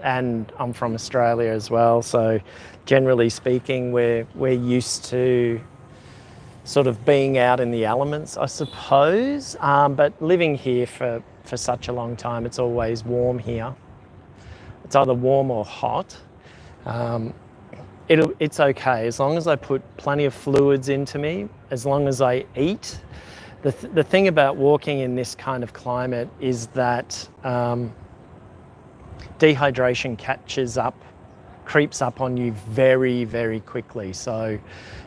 [SPEAKER 1] and I'm from Australia as well, so generally speaking we're used to sort of being out in the elements, I suppose, but living here for such a long time, it's always warm here. It's either warm or hot. It's okay as long as I put plenty of fluids into me, as long as I eat. The thing about walking in this kind of climate is that dehydration creeps up on you very, very quickly. So,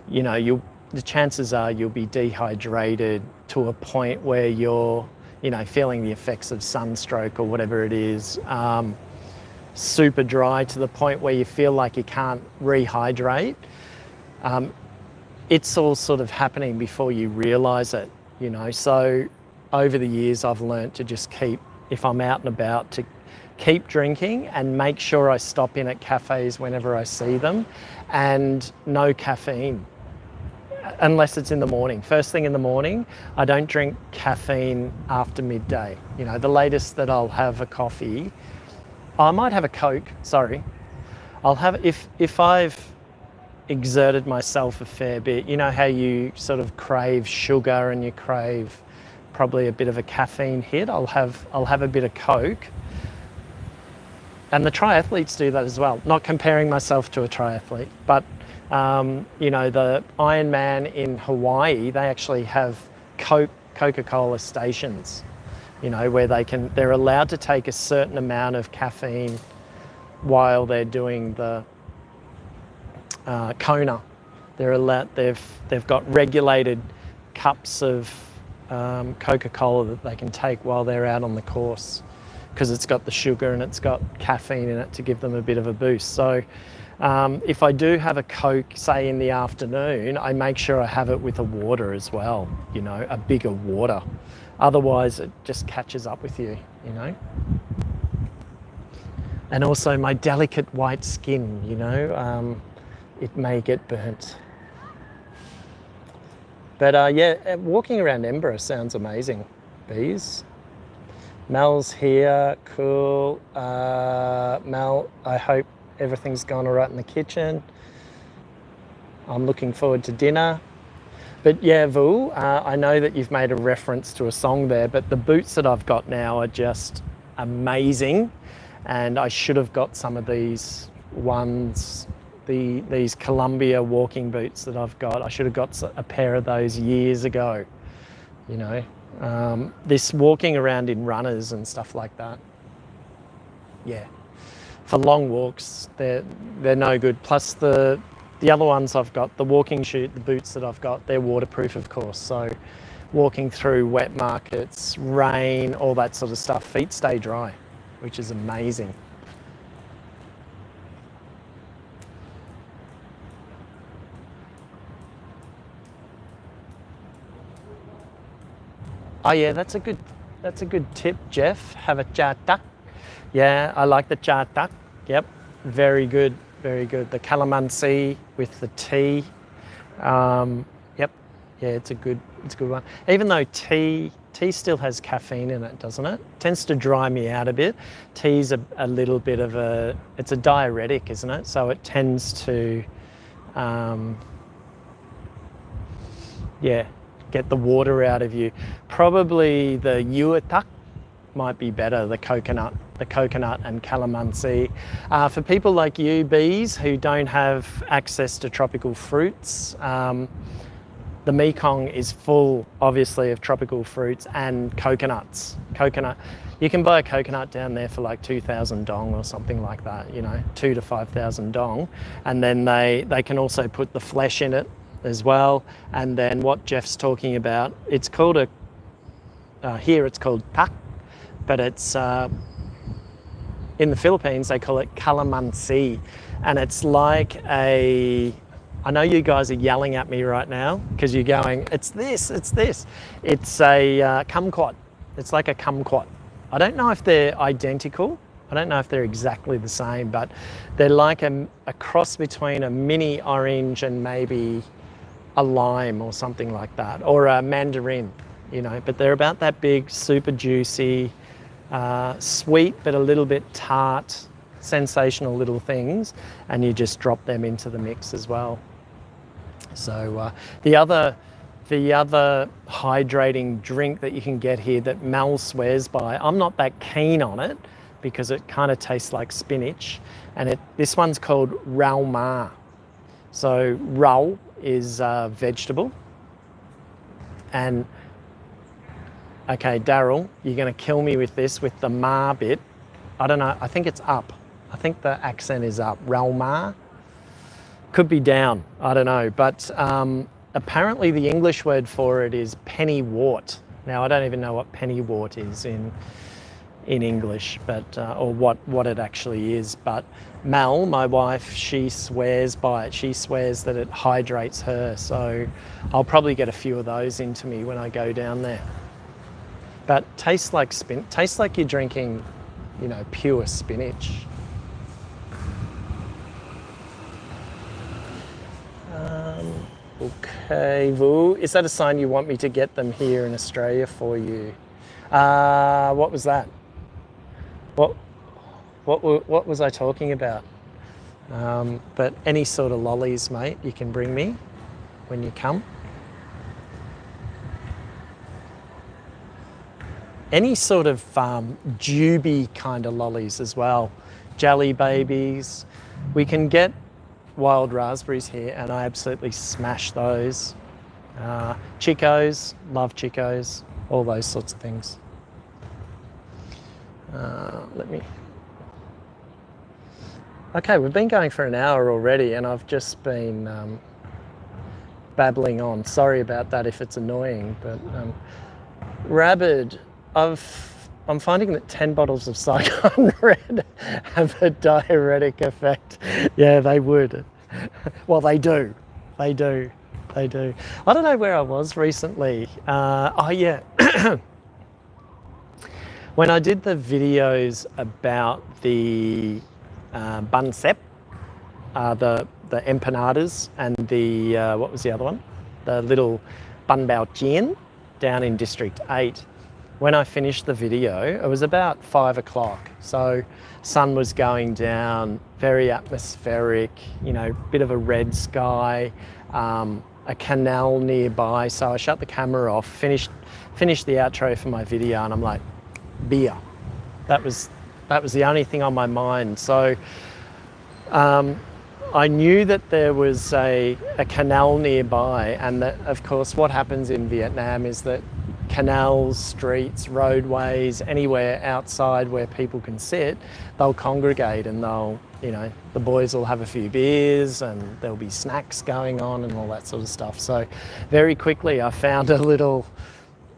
[SPEAKER 1] you know, the chances are you'll be dehydrated to a point where you're, you know, feeling the effects of sunstroke or whatever it is. Super dry to the point where you feel like you can't rehydrate. It's all sort of happening before you realise it, you know. So over the years I've learnt to just keep, if I'm out and about, to keep drinking and make sure I stop in at cafes whenever I see them, and no caffeine unless it's in the morning. First thing in the morning, I don't drink caffeine after midday. You know, the latest that I'll have a coffee, I might have a Coke, sorry. I'll have, if I've exerted myself a fair bit, you know how you sort of crave sugar and you crave probably a bit of a caffeine hit, I'll have a bit of Coke. And the triathletes do that as well. Not comparing myself to a triathlete, but you know, the Ironman in Hawaii, they actually have Coca-Cola stations, you know, where they're allowed to take a certain amount of caffeine while they're doing the Kona. They've got regulated cups of Coca-Cola that they can take while they're out on the course, because it's got the sugar and it's got caffeine in it to give them a bit of a boost. So if I do have a Coke, say in the afternoon, I make sure I have it with a water as well, you know, a bigger water. Otherwise it just catches up with you, you know. And also my delicate white skin, you know, it may get burnt. But yeah, walking around Edinburgh sounds amazing, bees. Mel's here, cool. Mel, I hope everything's gone all right in the kitchen. I'm looking forward to dinner. But yeah, Vu, I know that you've made a reference to a song there, but the boots that I've got now are just amazing. And I should have got some of these ones, these Columbia walking boots that I've got. I should have got a pair of those years ago, you know. This walking around in runners and stuff like that, yeah, for long walks they're no good. Plus the other ones I've got, the walking shoe, the boots that I've got, they're waterproof, of course, so walking through wet markets, rain, all that sort of stuff, feet stay dry, which is amazing. Oh yeah, that's a good tip, Jeff. Have a cha tak. Yeah, I like the cha tak. Yep, very good, very good. The calamansi with the tea. Yep, yeah, it's a good one. Even though tea still has caffeine in it, doesn't it? Tends to dry me out a bit. Tea's a little bit of it's a diuretic, isn't it? So it tends to Yeah, get the water out of you. Probably the yuatak might be better, the coconut and calamansi. For people like you, bees, who don't have access to tropical fruits, the Mekong is full, obviously, of tropical fruits and coconuts. You can buy a coconut down there for like 2,000 dong or something like that, you know, 2,000 to 5,000 dong. And then they can also put the flesh in it as well. And then what Jeff's talking about, it's called here it's called tak, but it's, in the Philippines, they call it calamansi. And it's like I know you guys are yelling at me right now because you're going, it's this. It's a kumquat. It's like a kumquat. I don't know if they're identical. I don't know if they're exactly the same, but they're like a cross between a mini orange and maybe a lime or something like that, or a mandarin, you know, but they're about that big, super juicy, sweet but a little bit tart, sensational little things, and you just drop them into the mix as well. So the other hydrating drink that you can get here that Mel swears by, I'm not that keen on it because it kind of tastes like spinach, and this one's called rau ma. So rau is vegetable, and okay, Daryl, you're going to kill me with this, with the ma bit. I don't know, I think it's up. I think the accent is up. Rau ma. Could be down, I don't know. But apparently the English word for it is pennywort. Now, I don't even know what pennywort is in English, but or what it actually is. But Mel, my wife, she swears by it. She swears that it hydrates her. So I'll probably get a few of those into me when I go down there. But tastes like you're drinking, you know, pure spinach. Okay, Vu, is that a sign you want me to get them here in Australia for you? What was that? What was I talking about? But any sort of lollies, mate, you can bring me when you come. Any sort of juby kind of lollies as well. Jelly babies. We can get wild raspberries here, and I absolutely smash those. Chicos, love chicos, all those sorts of things. Okay, we've been going for an hour already, and I've just been babbling on. Sorry about that if it's annoying, but Rabid, I'm finding that 10 bottles of Saigon Red have a diuretic effect. Yeah, they would. Well, they do. They do. I don't know where I was recently. Oh, yeah. When I did the videos about the bansep, the empanadas, and the, what was the other one? The little bun bao jian down in District 8. When I finished the video, it was about 5 o'clock. So sun was going down, very atmospheric, you know, bit of a red sky, a canal nearby. So I shut the camera off, finished the outro for my video, and I'm like, beer. That was the only thing on my mind. So I knew that there was a canal nearby, and that, of course, what happens in Vietnam is that canals, streets, roadways, anywhere outside where people can sit, they'll congregate, and they'll, you know, the boys will have a few beers, and there'll be snacks going on and all that sort of stuff. So very quickly I found a little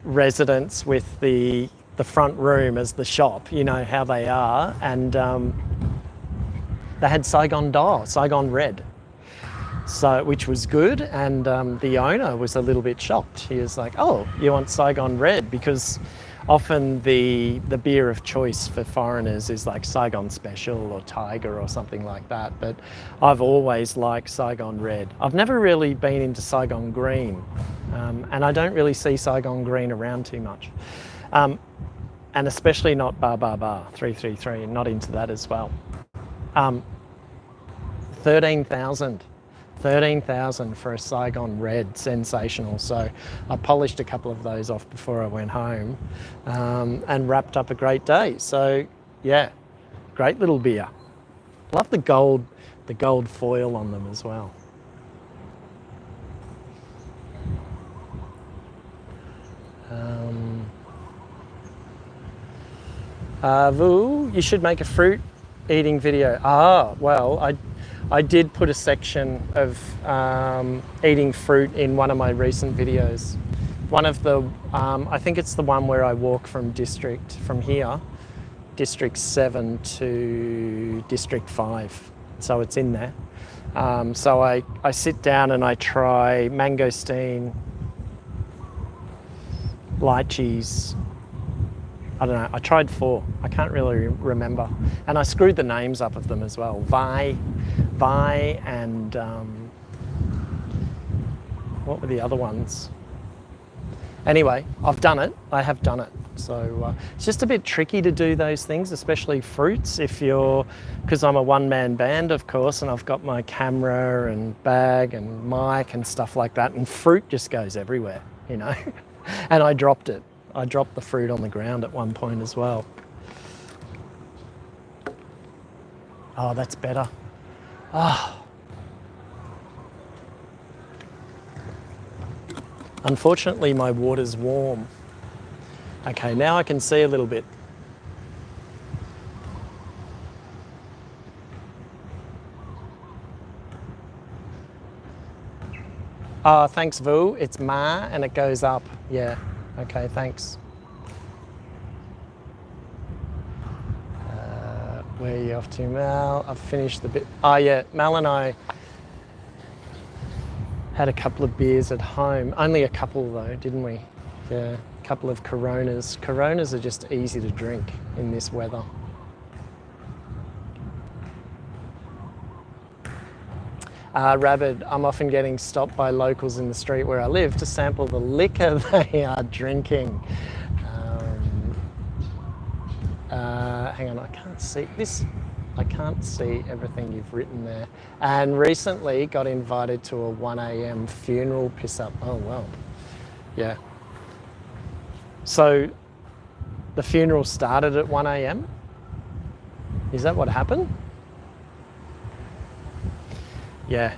[SPEAKER 1] residence with the front room as the shop, you know how they are, and they had Saigon Red. So, which was good, and the owner was a little bit shocked. He was like, "Oh, you want Saigon Red?" Because often the beer of choice for foreigners is like Saigon Special or Tiger or something like that. But I've always liked Saigon Red. I've never really been into Saigon Green, and I don't really see Saigon Green around too much, and especially not Bar 333. Not into that as well. 13,000. 13,000 for a Saigon Red, sensational. So I polished a couple of those off before I went home, and wrapped up a great day. So yeah, great little beer. Love the gold foil on them as well. Vu, you should make a fruit eating video. Well, I did put a section of eating fruit in one of my recent videos. One of the, I think it's the one where I walk from here, District 7 to District 5. So it's in there. So I sit down and I try mangosteen, lychees. I don't know, I tried 4. I can't really remember. And I screwed the names up of them as well. Vi and what were the other ones? Anyway, I've done it. I have done it. So it's just a bit tricky to do those things, especially fruits, because I'm a one-man band, of course, and I've got my camera and bag and mic and stuff like that, and fruit just goes everywhere, you know. And I dropped it. I dropped the fruit on the ground at one point as well. Oh, that's better. Unfortunately, my water's warm. Okay, now I can see a little bit. Oh, thanks, Vu. It's Ma and it goes up. Yeah. Okay, thanks. Where are you off to, Mal? I've finished the bit. Oh yeah, Mal and I had a couple of beers at home. Only a couple though, didn't we? Yeah, a couple of Coronas. Coronas are just easy to drink in this weather. Rabid, I'm often getting stopped by locals in the street where I live to sample the liquor they are drinking. Hang on, I can't see this. I can't see everything you've written there. And recently got invited to a 1 a.m. funeral piss up. Oh, well, yeah. So the funeral started at 1 a.m. Is that what happened? Yeah.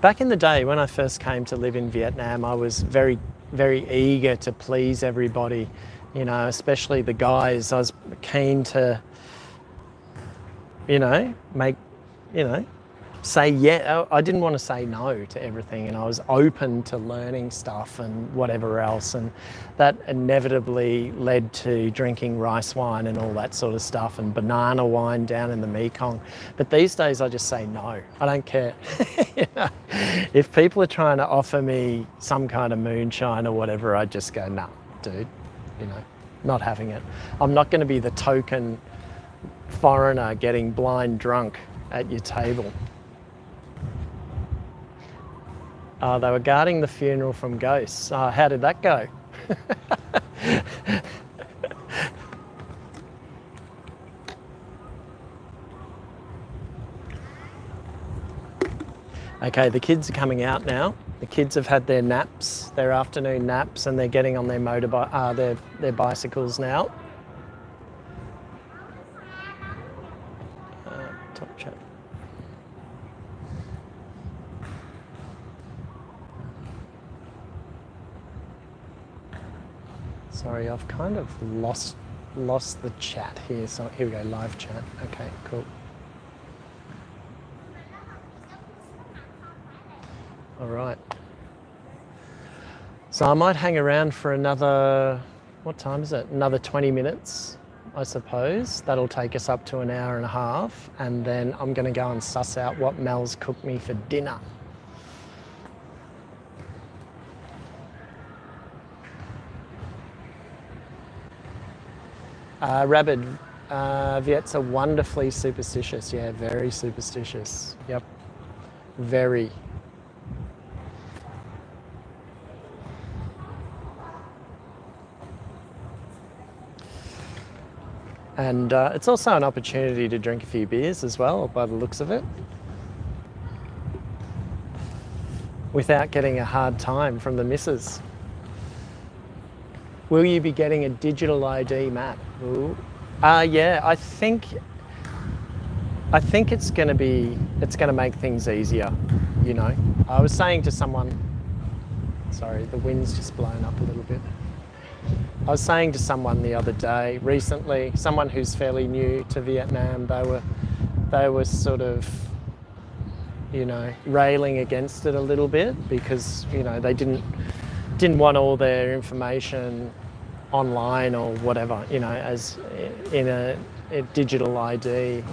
[SPEAKER 1] Back in the day when I first came to live in Vietnam, I was very, very eager to please everybody, you know, especially the guys. I was keen to, you know, say yeah. I didn't want to say no to everything, and I was open to learning stuff and whatever else, and that inevitably led to drinking rice wine and all that sort of stuff, and banana wine down in the Mekong. But these days I just say no. I don't care. You know, if people are trying to offer me some kind of moonshine or whatever, I just go, nah, dude, you know, not having it. I'm not going to be the token foreigner getting blind drunk at your table. They were guarding the funeral from ghosts. How did that go? Okay, the kids are coming out now. The kids have had their naps, their afternoon naps, and they're getting on their motorbike, their bicycles now. Top chat. Sorry, I've kind of lost the chat here. So here we go, live chat. Okay, cool. All right. So I might hang around for another, what time is it? Another 20 minutes, I suppose. That'll take us up to an hour and a half. And then I'm going to go and suss out what Mel's cooked me for dinner. Rabid, Viets are wonderfully superstitious. Yeah, very superstitious. Yep, very. And it's also an opportunity to drink a few beers as well, by the looks of it. without getting a hard time from the missus. Will you be getting a digital ID, Matt? Yeah, I think it's going to make things easier, you know. I was saying to someone, sorry, the wind's just blown up a little bit. I was saying to someone the other day, recently, someone who's fairly new to Vietnam, they were sort of, you know, railing against it a little bit because, you know, they didn't want all their information online or whatever, you know, as in a digital ID.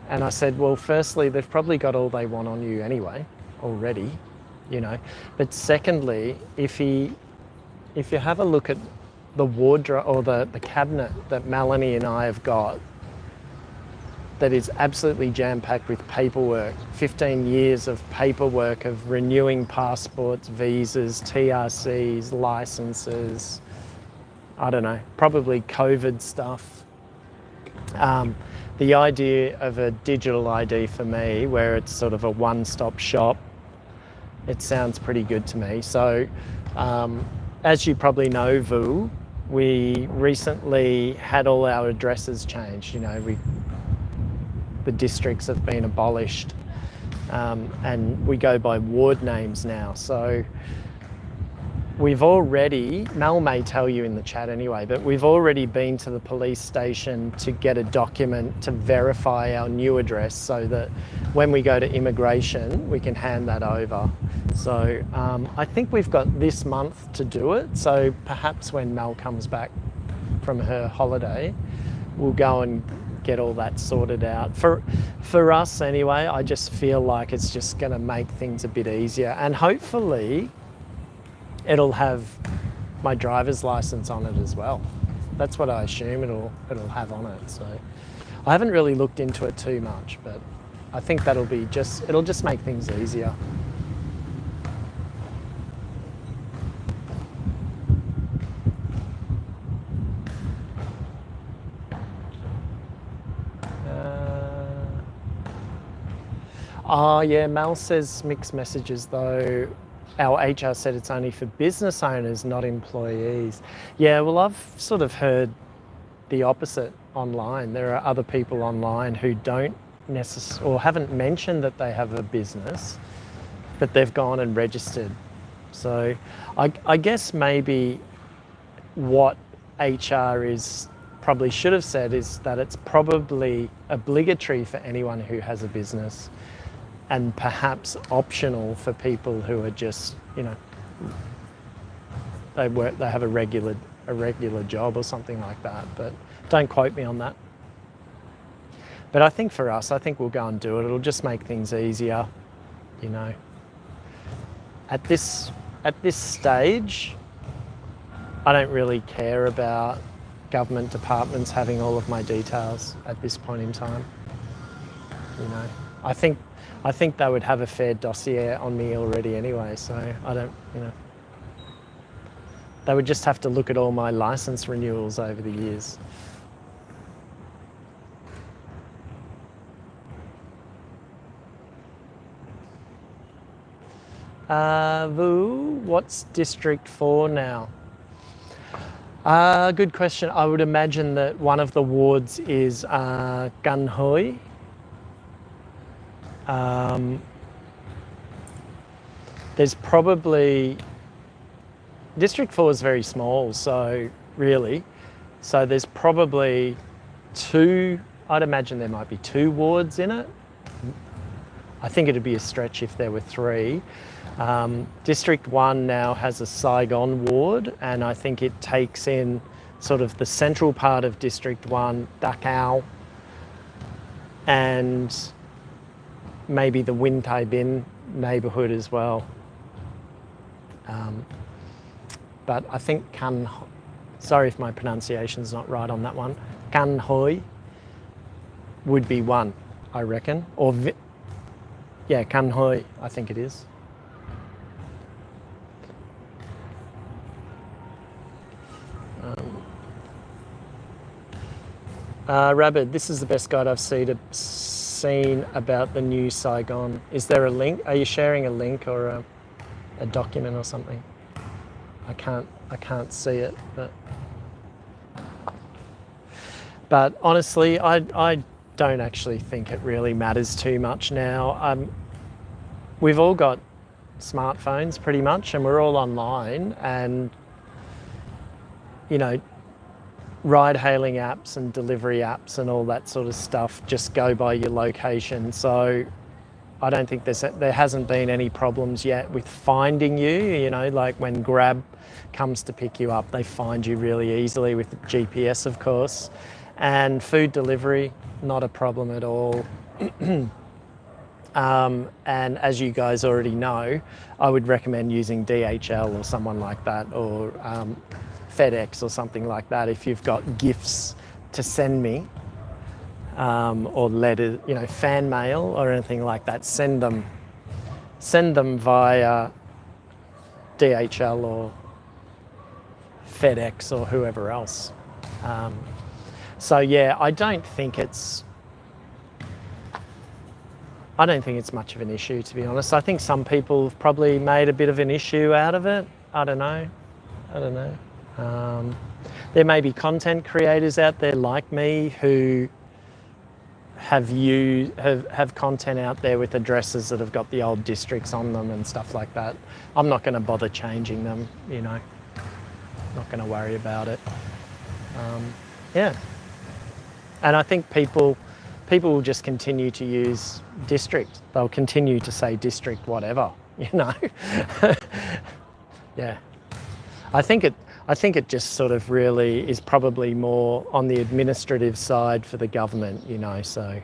[SPEAKER 1] And I said, well, firstly, they've probably got all they want on you anyway, already, you know. But secondly, if you have a look at the wardrobe or the cabinet that Melanie and I have got, that is absolutely jam-packed with paperwork, 15 years of paperwork of renewing passports, visas, TRCs, licenses, I don't know, probably COVID stuff. The idea of a digital ID for me, where it's sort of a one-stop shop, it sounds pretty good to me. So, as you probably know, Vu, we recently had all our addresses changed. You know, the districts have been abolished, and we go by ward names now. So we've already, Mel may tell you in the chat anyway, but we've already been to the police station to get a document to verify our new address so that when we go to immigration, we can hand that over. So I think we've got this month to do it. So perhaps when Mel comes back from her holiday, we'll go and get all that sorted out. For us anyway, I just feel like it's just going to make things a bit easier, and hopefully it'll have my driver's license on it as well. That's what I assume it'll have on it. So I haven't really looked into it too much, but I think it'll just make things easier. Oh yeah, Mel says mixed messages though. Our HR said it's only for business owners, not employees. Yeah, well, I've sort of heard the opposite online. There are other people online who don't or haven't mentioned that they have a business, but they've gone and registered. So I guess maybe what HR probably should have said is that it's probably obligatory for anyone who has a business, and perhaps optional for people who are just, you know, they have a regular job or something like that. But don't quote me on that. But I think for us, I think we'll go and do it. It'll just make things easier, you know. At this stage, I don't really care about government departments having all of my details at this point in time. You know, I think they would have a fair dossier on me already anyway, so I don't, you know. They would just have to look at all my license renewals over the years. Vu, what's District 4 now? Good question. I would imagine that one of the wards is Gan Hoi. There's probably, District 4 is very small, so there's probably I'd imagine there might be 2 wards in it. I think it'd be a stretch if there were 3. District 1 now has a Saigon ward, and I think it takes in sort of the central part of District 1, Dachau, and maybe the Win Tai Bin neighbourhood as well. But I think sorry if my pronunciation's not right on that one, Can Hoi would be one, I reckon. Or Can Hoi, I think it is. Rabbit, this is the best guide I've seen about the new Saigon. Is there a link? Are you sharing a link or a document or something. I can't see it, but honestly, I don't actually think it really matters too much now. We've all got smartphones pretty much, and we're all online, and you know, ride-hailing apps and delivery apps and all that sort of stuff just go by your location. So I don't think there hasn't been any problems yet with finding you. You know, like when Grab comes to pick you up, they find you really easily with GPS, of course. And food delivery, not a problem at all. And as you guys already know, I would recommend using DHL or someone like that, or FedEx or something like that if you've got gifts to send me, or letters, you know, fan mail or anything like that. Send them via DHL or FedEx or whoever else. So yeah, I don't think it's much of an issue, to be honest. I think some people have probably made a bit of an issue out of it. I don't know. There may be content creators out there like me who have content out there with addresses that have got the old districts on them and stuff like that. I'm not going to bother changing them, you know. Not going to worry about it. Yeah. And I think people will just continue to use district. They'll continue to say district whatever, you know. Yeah. I think it just sort of really is probably more on the administrative side for the government, you know, so.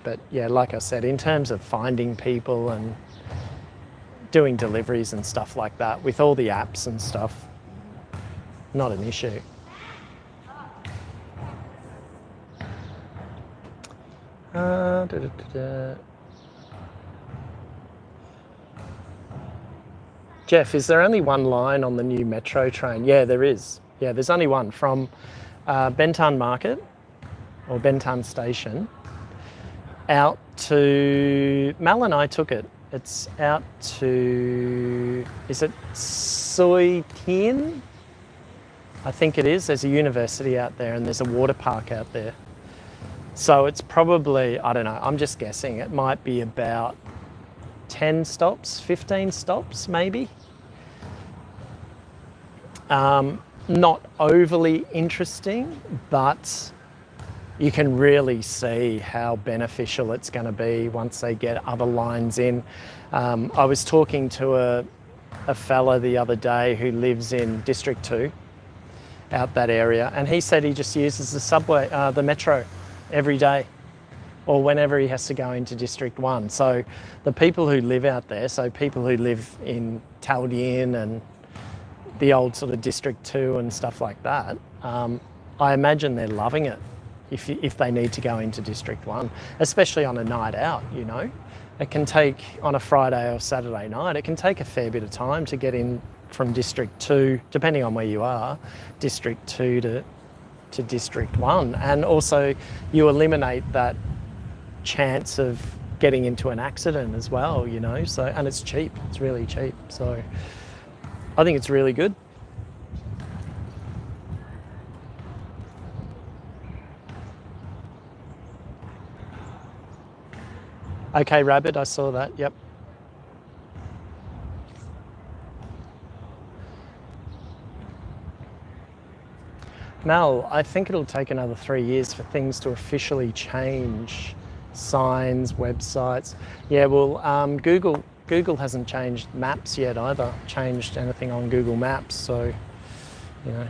[SPEAKER 1] But yeah, like I said, in terms of finding people and doing deliveries and stuff like that, with all the apps and stuff, not an issue. Jeff, is there only one line on the new metro train? Yeah, there is. Yeah, there's only one from Bentan Market or Bentan Station out to... Mal and I took it. It's out to... Is it Soi Tien? I think it is. There's a university out there and there's a water park out there. So it's probably, I don't know, I'm just guessing, it might be about 10 stops, 15 stops maybe. Not overly interesting, but you can really see how beneficial it's going to be once they get other lines in. I was talking to a fella the other day who lives in District 2, out that area, and he said he just uses the subway, the metro, every day, or whenever he has to go into District 1. So the people who live out there, so people who live in Tal Dien and the old sort of District 2 and stuff like that, I imagine they're loving it if they need to go into District 1, especially on a night out, you know. It can take, on a Friday or Saturday night, it can take a fair bit of time to get in from District 2, depending on where you are, District 2 to District 1, and also you eliminate that chance of getting into an accident as well, you know. So, and it's cheap, it's really cheap, so I think it's really good. Okay, Rabbit, I saw that, yep. Mel, I think it'll take another 3 years for things to officially change. Signs, websites. Yeah, well, Google hasn't changed maps yet either, changed anything on Google Maps, so, you know.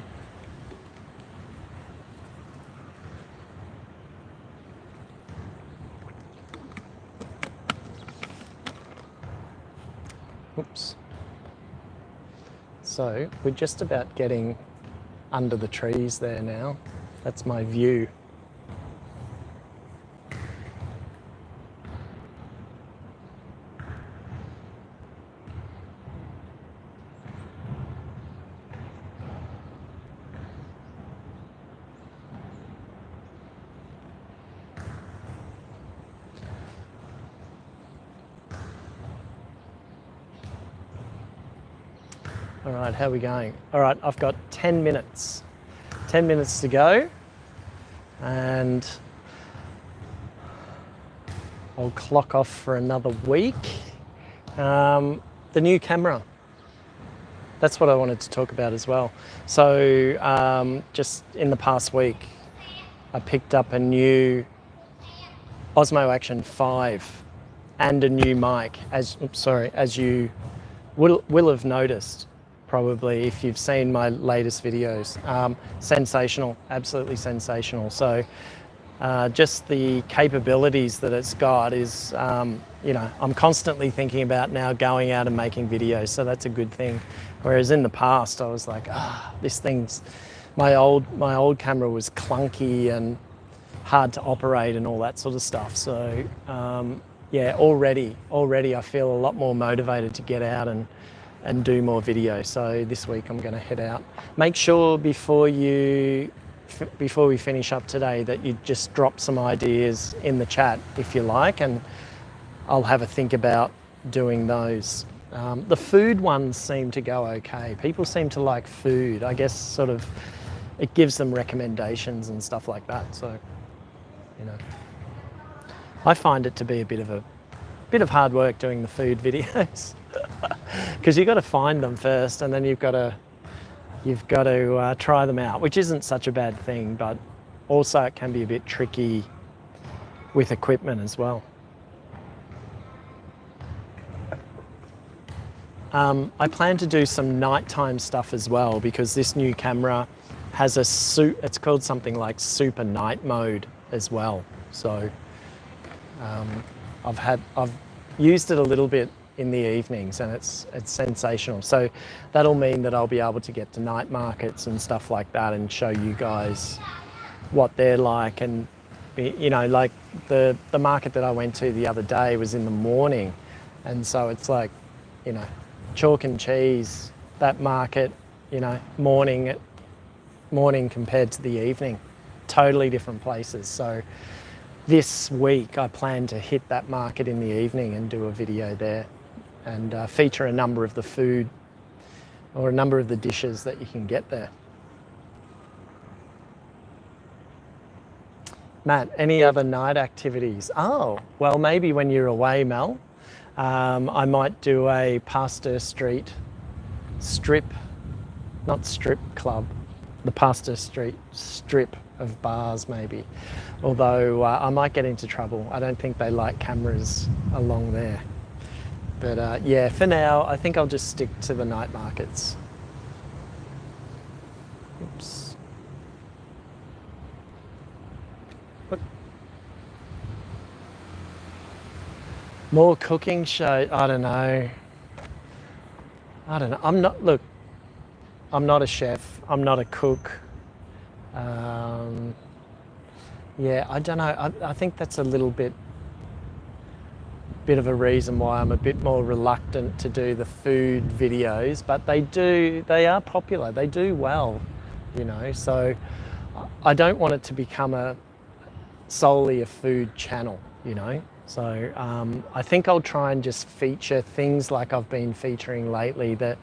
[SPEAKER 1] Oops. So, we're just about getting under the trees there now. That's my view. All right, how are we going? All right, I've got 10 minutes. 10 minutes to go. And I'll clock off for another week. The new camera. That's what I wanted to talk about as well. So just in the past week, I picked up a new Osmo Action 5 and a new mic, as you will have noticed probably if you've seen my latest videos. Sensational, absolutely sensational. So just the capabilities that it's got is, you know, I'm constantly thinking about now going out and making videos, so that's a good thing. Whereas in the past, I was like, this thing's, my old camera was clunky and hard to operate and all that sort of stuff. So yeah, already I feel a lot more motivated to get out and do more videos. So this week I'm going to head out. Make sure before we finish up today that you just drop some ideas in the chat if you like, and I'll have a think about doing those. The food ones seem to go okay. People seem to like food. I guess sort of it gives them recommendations and stuff like that. So, you know, I find it to be a bit of hard work doing the food videos because you've got to find them first, and then you've got to try them out, which isn't such a bad thing, but also it can be a bit tricky with equipment as well. I plan to do some nighttime stuff as well because this new camera has it's called something like super night mode as well. So I've used it a little bit in the evenings and it's sensational. So that'll mean that I'll be able to get to night markets and stuff like that and show you guys what they're like. And you know, like the market that I went to the other day was in the morning, and so it's like, you know, chalk and cheese, that market, you know, morning compared to the evening, totally different places. So this week I plan to hit that market in the evening and do a video there and feature a number of the food or a number of the dishes that you can get there. Matt, any other night activities? Oh, well, maybe when you're away, Mel, I might do a Pasteur Street not strip club, the Pasteur Street strip of bars maybe. Although I might get into trouble. I don't think they like cameras along there. But yeah, for now, I think I'll just stick to the night markets. Oops. Look. More cooking show. I don't know. I'm not a chef. I'm not a cook. Yeah, I don't know. I think that's a little bit of a reason why I'm a bit more reluctant to do the food videos, but they are popular. They do well, you know, so I don't want it to become solely a food channel, you know. So I think I'll try and just feature things like I've been featuring lately that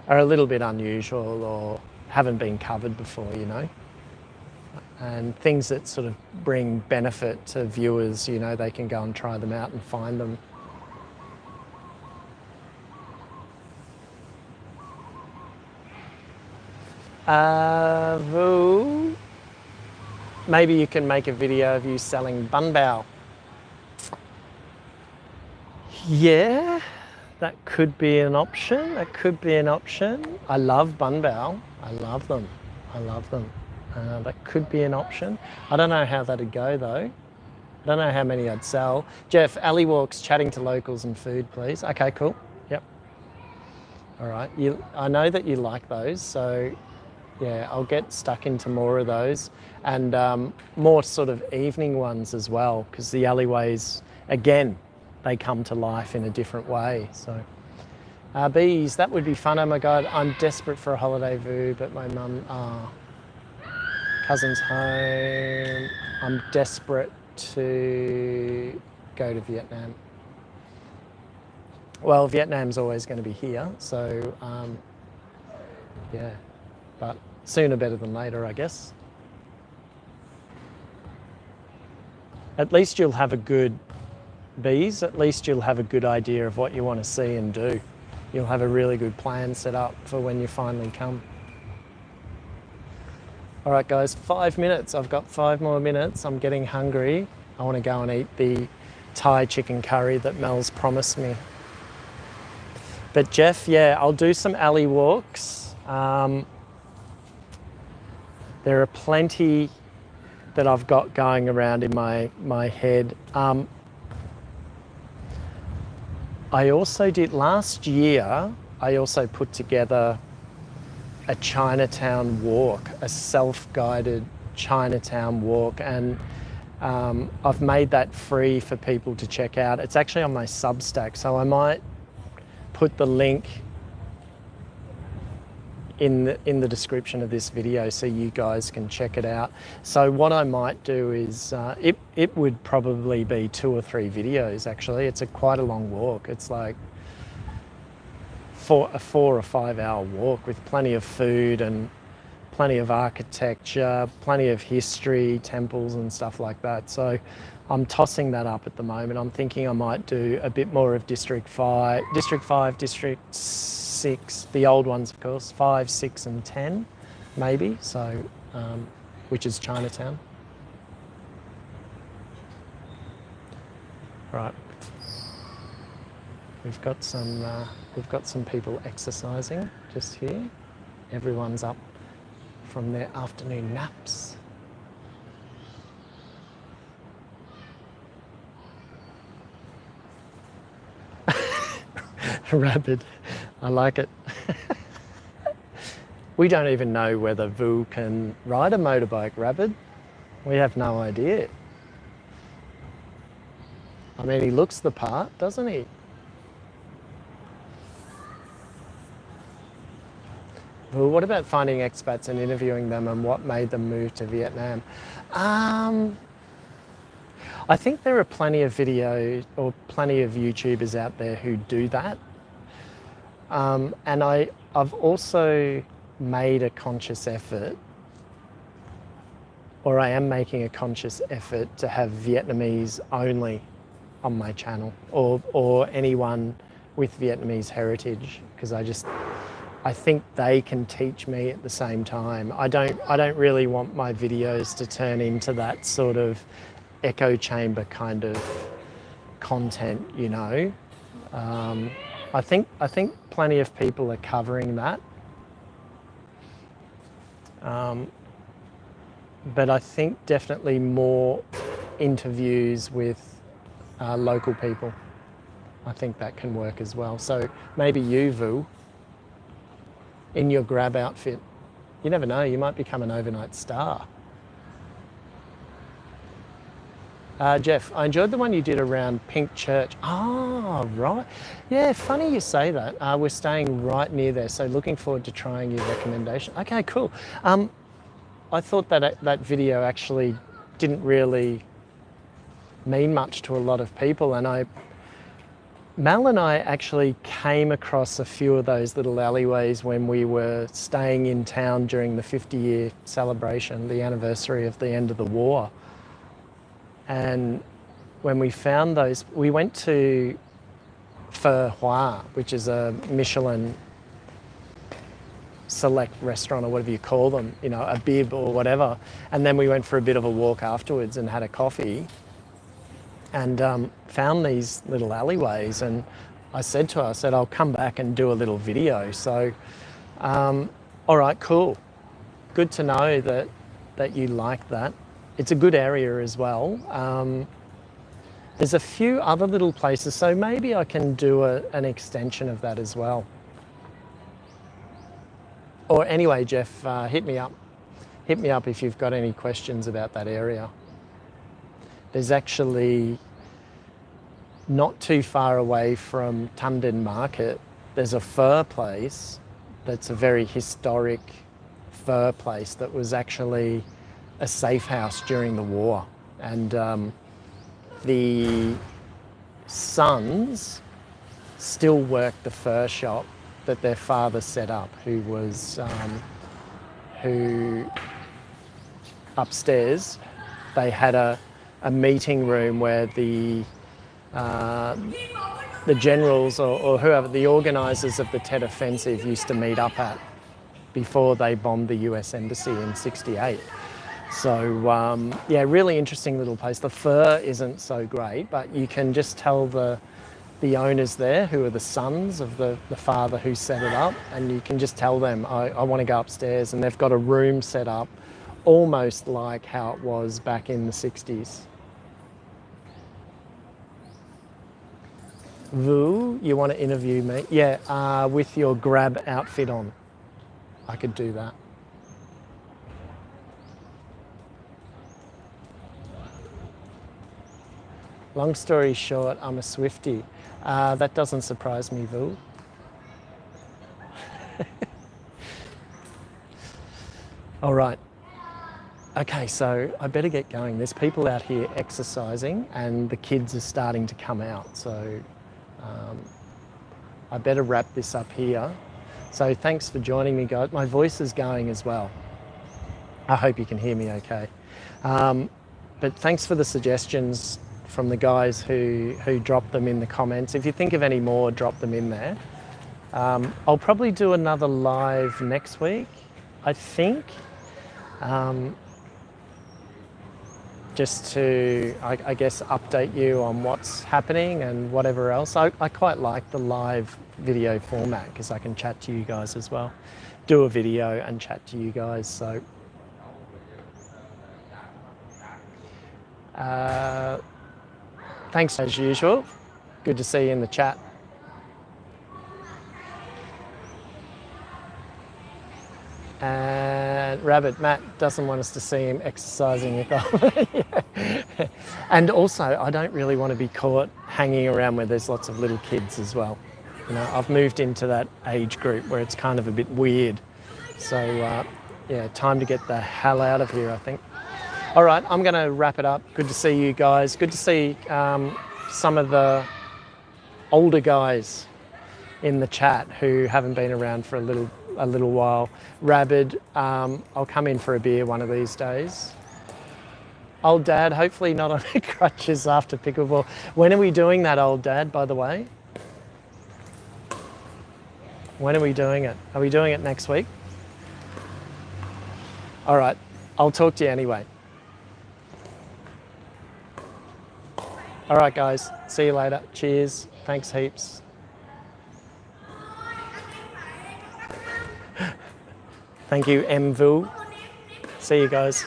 [SPEAKER 1] are a little bit unusual or haven't been covered before, you know. And things that sort of bring benefit to viewers, you know, they can go and try them out and find them. Maybe you can make a video of you selling bun bao. Yeah, that could be an option. That could be an option. I love bun bao. I love them. I love them. That could be an option. I don't know how that'd go though. I don't know how many I'd sell. Jeff, alley walks, chatting to locals and food, please. Okay, cool. Yep. All right. I know that you like those, so yeah, I'll get stuck into more of those and more sort of evening ones as well, because the alleyways, again, they come to life in a different way. So bees, that would be fun. Oh my God, I'm desperate for a holiday view, but my mum, cousin's home. I'm desperate to go to Vietnam. Well, Vietnam's always going to be here, so Yeah, but sooner better than later, I guess. At least you'll have a good bees, at least you'll have a good idea of what you want to see and do. You'll have a really good plan set up for when you finally come. All right, guys, 5 minutes. I've got 5 more minutes. I'm getting hungry. I want to go and eat the Thai chicken curry that Mel's promised me. But Jeff, yeah, I'll do some alley walks. There are plenty that I've got going around in my head. I also did last year, I also put together a Chinatown walk, a self-guided Chinatown walk, and I've made that free for people to check out. It's actually on my Substack, so I might put the link in the description of this video so you guys can check it out. So what I might do is, it would probably be 2 or 3 videos actually. It's quite a long walk. It's like a 4 or 5 hour walk with plenty of food and plenty of architecture, plenty of history, temples and stuff like that. So I'm tossing that up at the moment. I'm thinking I might do a bit more of District 5, District 6, the old ones of course, 5, 6 and 10 maybe, so which is Chinatown. Right, we've got some people exercising just here. Everyone's up from their afternoon naps. Rabid, I like it. We don't even know whether Vu can ride a motorbike, Rabid. We have no idea. I mean, he looks the part, doesn't he? Well, what about finding expats and interviewing them and what made them move to Vietnam? I think there are plenty of videos or plenty of YouTubers out there who do that. And I've also made a conscious effort, or I am making a conscious effort to have Vietnamese only on my channel, or anyone with Vietnamese heritage, because I think they can teach me at the same time. I don't really want my videos to turn into that sort of echo chamber kind of content, you know. I think plenty of people are covering that, but I think definitely more interviews with local people. I think that can work as well. So maybe you, Vu, in your grab outfit, you never know, you might become an overnight star. Jeff, I enjoyed the one you did around Pink Church. Ah, right. Yeah, funny you say that. We're staying right near there, so looking forward to trying your recommendation. Okay, cool. I thought that video actually didn't really mean much to a lot of people, and Mal and I actually came across a few of those little alleyways when we were staying in town during the 50-year celebration, the anniversary of the end of the war. And when we found those, we went to Pho Hoa, which is a Michelin select restaurant or whatever you call them, you know, a bib or whatever. And then we went for a bit of a walk afterwards and had a coffee and found these little alleyways. And I said to her, I said, I'll come back and do a little video. So, all right, cool. Good to know that you like that. It's a good area as well. There's a few other little places, so maybe I can do an extension of that as well. Or anyway, Jeff, hit me up. Hit me up if you've got any questions about that area. There's actually, not too far away from Tam Dinh Market, there's a pho place that's a very historic pho place that was actually a safe house during the war, and the sons still work the fur shop. that their father set up, who upstairs, they had a meeting room where the generals or whoever, the organisers of the Tet Offensive used to meet up at before they bombed the US Embassy in '68. So yeah, really interesting little place. The fur isn't so great, but you can just tell the owners there, who are the sons of the father who set it up, and you can just tell them, I want to go upstairs, and they've got a room set up almost like how it was back in the 60s. Vu, you want to interview me? Yeah, with your grab outfit on. I could do that. Long story short, I'm a Swiftie. That doesn't surprise me, Vu. All right. Okay, so I better get going. There's people out here exercising and the kids are starting to come out. So I better wrap this up here. So thanks for joining me, guys. My voice is going as well. I hope you can hear me okay. But thanks for the suggestions from the guys who dropped them in the comments. If you think of any more, drop them in there. I'll probably do another live next week, I think. Just to, I guess, update you on what's happening and whatever else. I quite like the live video format because I can chat to you guys as well. Do a video and chat to you guys. So thanks as usual. Good to see you in the chat. And Rabbit, Matt doesn't want us to see him exercising with us. Yeah. And also, I don't really want to be caught hanging around where there's lots of little kids as well. You know, I've moved into that age group where it's kind of a bit weird. So yeah, time to get the hell out of here, I think. All right, I'm going to wrap it up. Good to see you guys. Good to see some of the older guys in the chat who haven't been around for a little while. Rabid, I'll come in for a beer one of these days. Old Dad, hopefully not on crutches after pickleball. When are we doing that, Old Dad, by the way? When are we doing it? Are we doing it next week? All right, I'll talk to you anyway. All right, guys, see you later. Cheers, thanks heaps. Thank you, Mvu. See you guys.